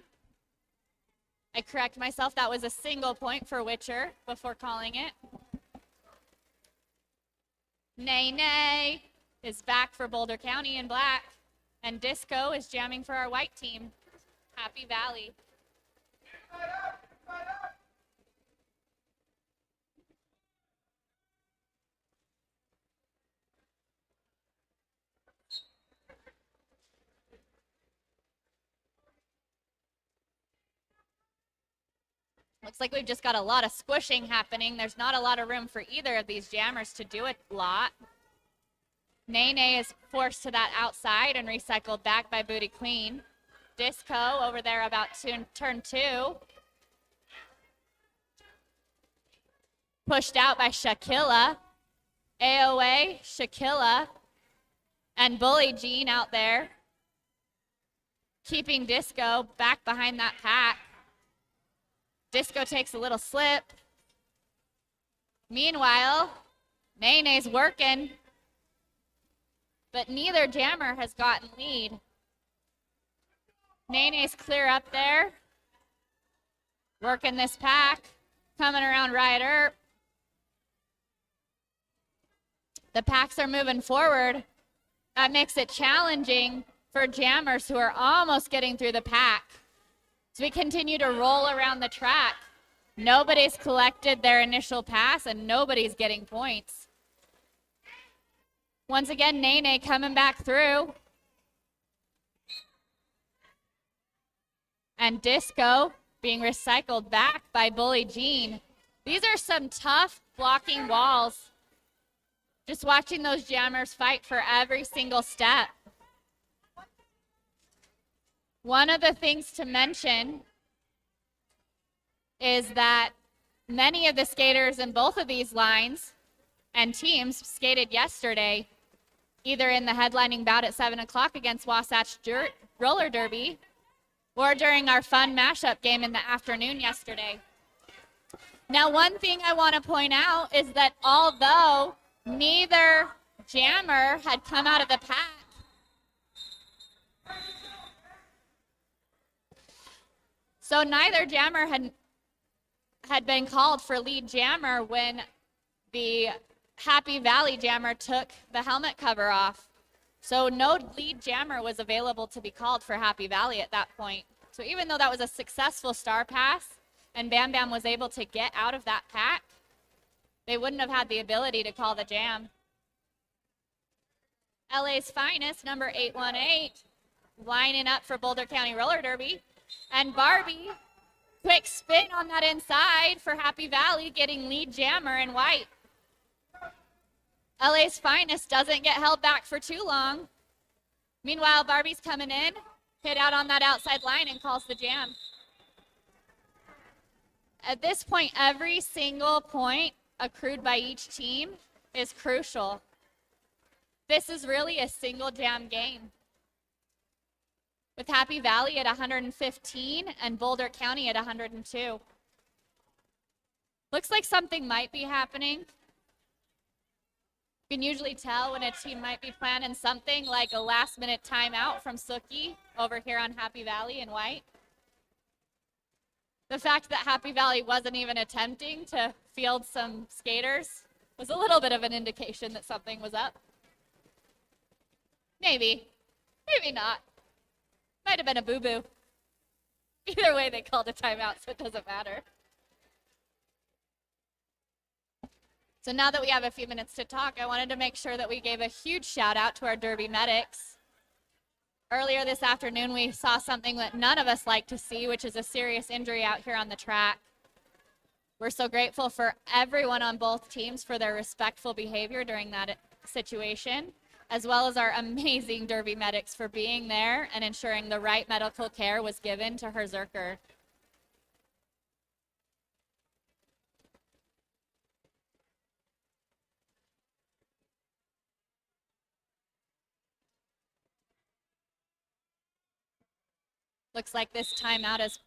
I correct myself, that was a single point for Witcher before calling it. Nay is back for Boulder County in black, and Disco is jamming for our white team, Happy Valley. Looks like we've just got a lot of squishing happening. There's not a lot of room for either of these jammers to do a lot. Nene is forced to that outside and recycled back by Booty Queen. Disco over there about to turn 2. Pushed out by Shaquilla. AOA, Shaquilla, and Bully Jean out there. Keeping Disco back behind that pack. Disco takes a little slip. Meanwhile, Nene's working, but neither jammer has gotten lead. Nene's clear up there. Working this pack. Coming around Ryder. The packs are moving forward. That makes it challenging for jammers who are almost getting through the pack. As we continue to roll around the track, nobody's collected their initial pass and nobody's getting points. Once again, Nene coming back through. And Disco being recycled back by Bully Jean. These are some tough blocking walls. Just watching those jammers fight for every single step. One of the things to mention is that many of the skaters in both of these lines and teams skated yesterday, either in the headlining bout at 7 o'clock against Wasatch Roller Derby or during our fun mashup game in the afternoon yesterday. Now, one thing I want to point out is that although neither jammer had come out of the pack, so neither jammer had been called for lead jammer when the Happy Valley jammer took the helmet cover off. So no lead jammer was available to be called for Happy Valley at that point. So even though that was a successful star pass and Bam Bam was able to get out of that pack, they wouldn't have had the ability to call the jam. LA's finest, number 818, lining up for Boulder County Roller Derby. And Barbie, quick spin on that inside for Happy Valley, getting lead jammer in white. LA's finest doesn't get held back for too long. Meanwhile, Barbie's coming in, hit out on that outside line and calls the jam. At this point, every single point accrued by each team is crucial. This is really a single jam game. With Happy Valley at 115 and Boulder County at 102. Looks like something might be happening. You can usually tell when a team might be planning something like a last-minute timeout from Suki over here on Happy Valley in white. The fact that Happy Valley wasn't even attempting to field some skaters was a little bit of an indication that something was up. Maybe, maybe not. Might have been a boo-boo. Either way, they called a timeout, so it doesn't matter. So now that we have a few minutes to talk, I wanted to make sure that we gave a huge shout out to our Derby medics. Earlier this afternoon, we saw something that none of us like to see, which is a serious injury out here on the track. We're so grateful for everyone on both teams for their respectful behavior during that situation, as well as our amazing Derby medics for being there and ensuring the right medical care was given to Herzerker. Looks like this timeout is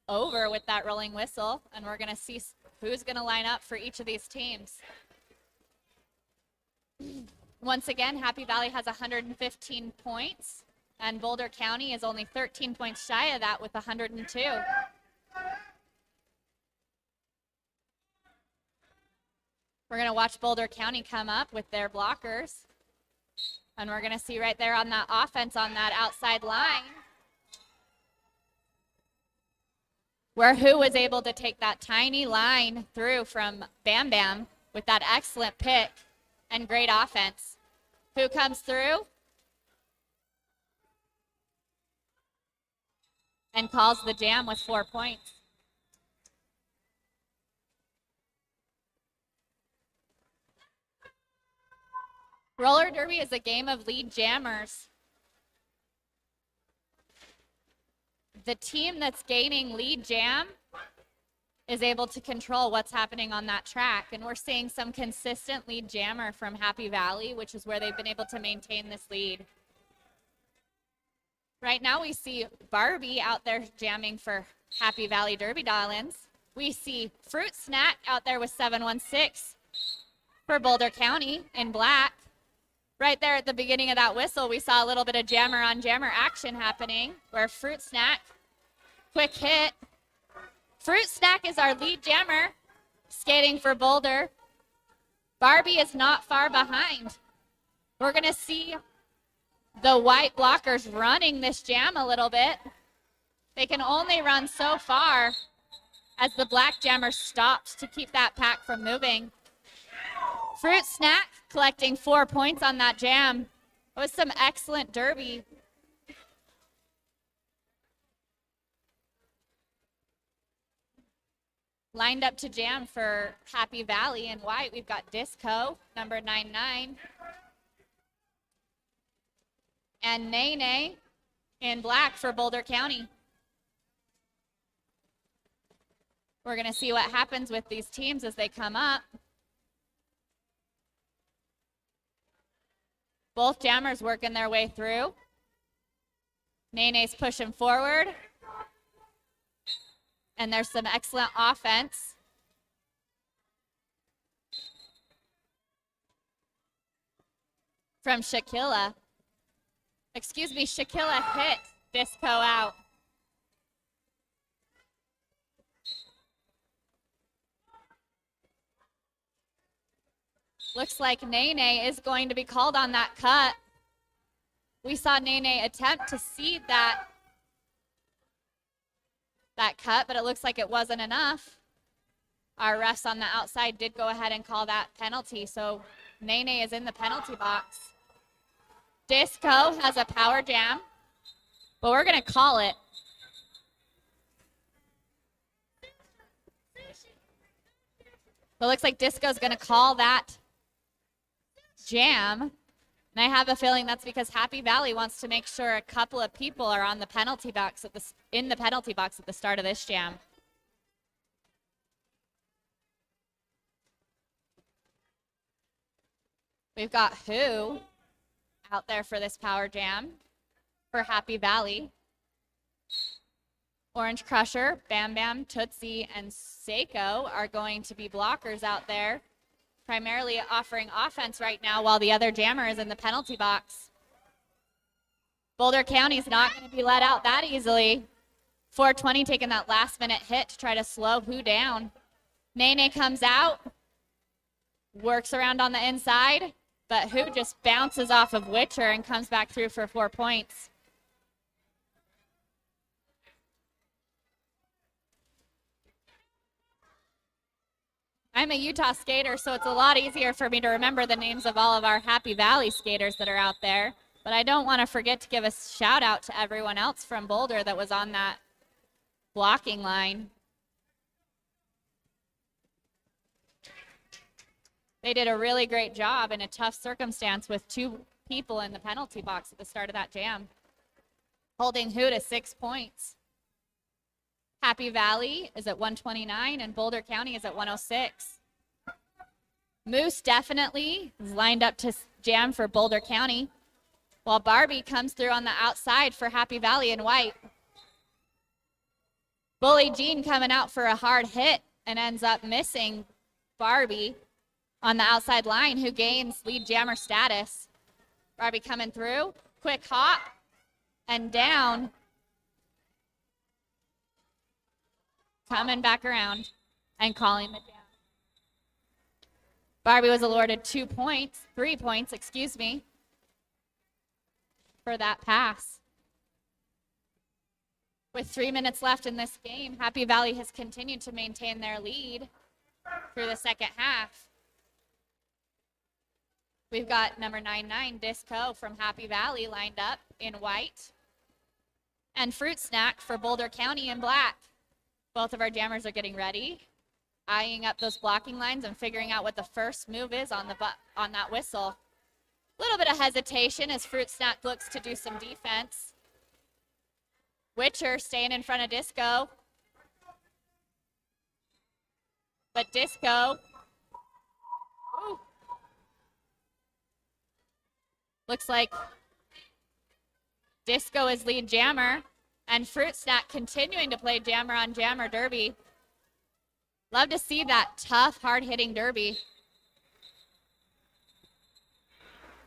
over with that rolling whistle, and we're going to see who's going to line up for each of these teams. Once again, Happy Valley has 115 points, and Boulder County is only 13 points shy of that with 102. We're going to watch Boulder County come up with their blockers, and we're going to see right there on that offense on that outside line where Who was able to take that tiny line through from Bam Bam with that excellent pick and great offense. Who comes through and calls the jam with 4 points. Roller derby is a game of lead jammers. The team that's gaining lead jam is able to control what's happening on that track. And we're seeing some consistent lead jammer from Happy Valley, which is where they've been able to maintain this lead. Right now we see Barbie out there jamming for Happy Valley Derby Darlings. We see Fruit Snack out there with 716 for Boulder County in black. Right there at the beginning of that whistle, we saw a little bit of jammer on jammer action happening where Fruit Snack, quick hit. Fruit Snack is our lead jammer skating for Boulder. Barbie is not far behind. We're going to see the white blockers running this jam a little bit. They can only run so far as the black jammer stops to keep that pack from moving. Fruit Snack collecting 4 points on that jam. It was some excellent derby. Lined up to jam for Happy Valley in white, we've got Disco, number 99. And Nene in black for Boulder County. We're going to see what happens with these teams as they come up. Both jammers working their way through. Nene's pushing forward. And there's some excellent offense. From Shaquilla. Excuse me, Shaquilla hit Disco out. Looks like Nene is going to be called on that cut. We saw Nene attempt to seed that cut, but it looks like it wasn't enough. Our refs on the outside did go ahead and call that penalty, so Nene is in the penalty box. Disco has a power jam, but we're going to call it. But it looks like Disco's going to call that jam. And I have a feeling that's because Happy Valley wants to make sure a couple of people are on the penalty box in the penalty box at the start of this jam. We've got Who out there for this power jam for Happy Valley. Orange Crusher, Bam Bam, Tootsie, and Seiko are going to be blockers out there, primarily offering offense right now while the other jammer is in the penalty box. Boulder County's not going to be let out that easily. 420 taking that last minute hit to try to slow Who down. Nene comes out, works around on the inside, but Who just bounces off of Witcher and comes back through for 4 points. I'm a Utah skater, so it's a lot easier for me to remember the names of all of our Happy Valley skaters that are out there. But I don't want to forget to give a shout out to everyone else from Boulder that was on that blocking line. They did a really great job in a tough circumstance with 2 people in the penalty box at the start of that jam, holding Who to 6 points. Happy Valley is at 129 and Boulder County is at 106. Moose definitely is lined up to jam for Boulder County, while Barbie comes through on the outside for Happy Valley in white. Bully Jean coming out for a hard hit and ends up missing Barbie on the outside line, who gains lead jammer status. Barbie coming through, quick hop, and down. Coming back around and calling the jam. Barbie was awarded 3 points, for that pass. With 3 minutes left in this game, Happy Valley has continued to maintain their lead through the second half. We've got number 99, Disco from Happy Valley, lined up in white. And Fruit Snack for Boulder County in black. Both of our jammers are getting ready, eyeing up those blocking lines and figuring out what the first move is on that whistle. Little bit of hesitation as Fruit Snack looks to do some defense. Witcher staying in front of Disco. But Disco, ooh, looks like Disco is lead jammer, and Fruit Snack continuing to play jammer on jammer derby. Love to see that tough, hard-hitting derby.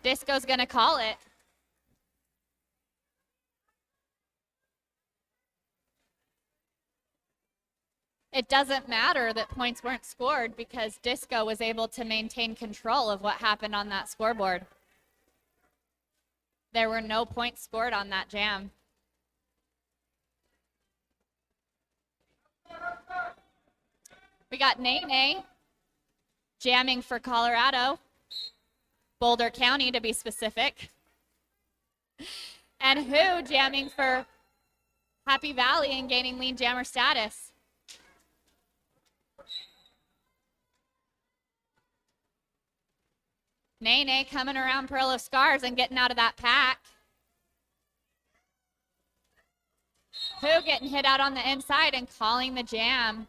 Disco's gonna call it. It doesn't matter that points weren't scored because Disco was able to maintain control of what happened on that scoreboard. There were no points scored on that jam. We got Nene jamming for Colorado, Boulder County to be specific. And Who jamming for Happy Valley and gaining lead jammer status. Nene coming around Pearl of Scars and getting out of that pack. Who getting hit out on the inside and calling the jam.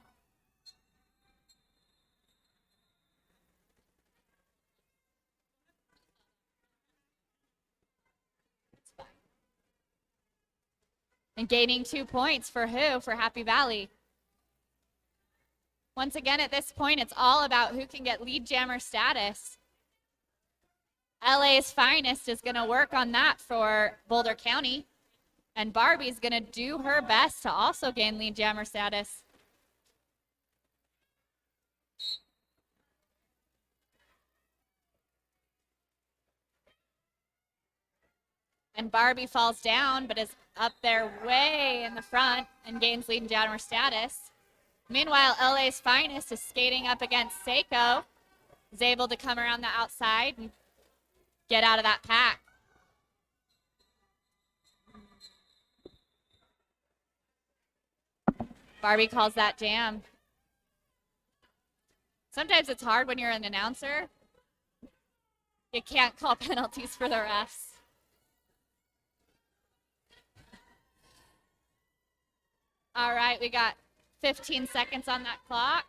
And gaining 2 points for Who for Happy Valley. Once again, at this point, it's all about who can get lead jammer status. LA's Finest is going to work on that for Boulder County. And Barbie's going to do her best to also gain lead jammer status. And Barbie falls down, but is up there way in the front and gains lead jammer status. Meanwhile, LA's Finest is skating up against Seiko. Is able to come around the outside and get out of that pack. Barbie calls that jam. Sometimes it's hard when you're an announcer. You can't call penalties for the refs. All right, we got 15 seconds on that clock.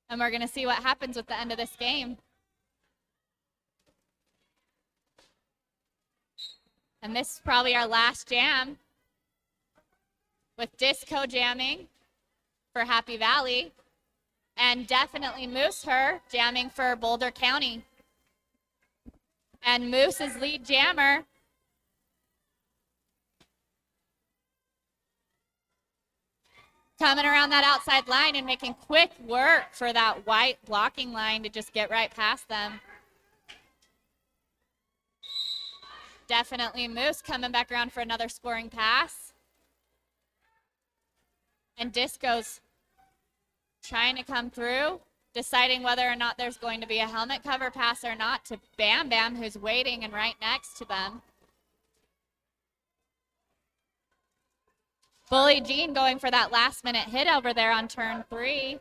And we're going to see what happens with the end of this game. And this is probably our last jam with Disco jamming for Happy Valley and definitely Moose Her jamming for Boulder County. And Moose's lead jammer coming around that outside line and making quick work for that white blocking line to just get right past them. Definitely Moose coming back around for another scoring pass. And Disco's trying to come through, deciding whether or not there's going to be a helmet cover pass or not to Bam Bam, who's waiting and right next to them. Bully Jean going for that last minute hit over there on turn 3.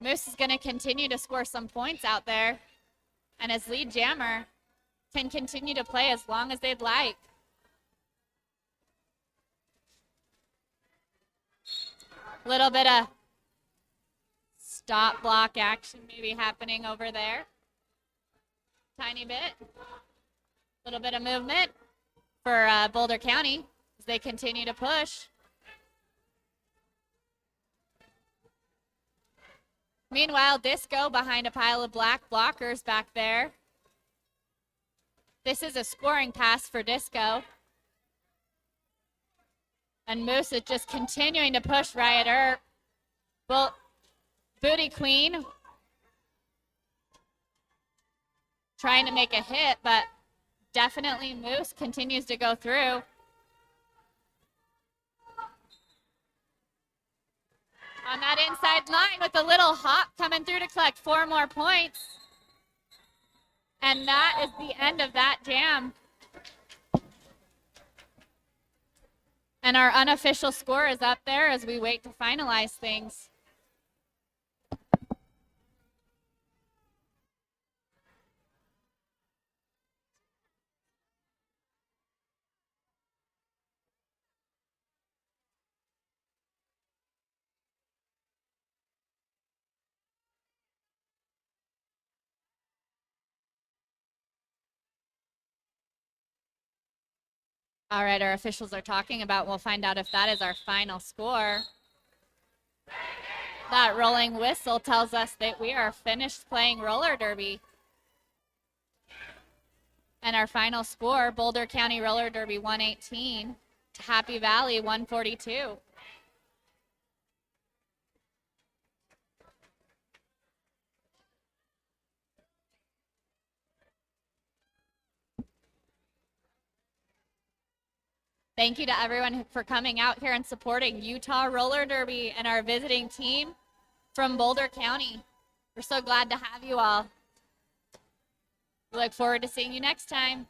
Moose is going to continue to score some points out there. And his lead jammer can continue to play as long as they'd like. A little bit of stop block action maybe happening over there. Tiny bit. A little bit of movement for Boulder County as they continue to push. Meanwhile, Disco behind a pile of black blockers back there. This is a scoring pass for Disco. And Moose is just continuing to push Riot Earp. Well, Booty Queen trying to make a hit, but definitely Moose continues to go through. On that inside line with a little hop coming through to collect 4 more points. And that is the end of that jam. And our unofficial score is up there as we wait to finalize things. All right, our officials are talking about, we'll find out if that is our final score. That rolling whistle tells us that we are finished playing roller derby. And our final score, Boulder County Roller Derby 118 to Happy Valley 142. Thank you to everyone for coming out here and supporting Utah Roller Derby and our visiting team from Boulder County. We're so glad to have you all. We look forward to seeing you next time.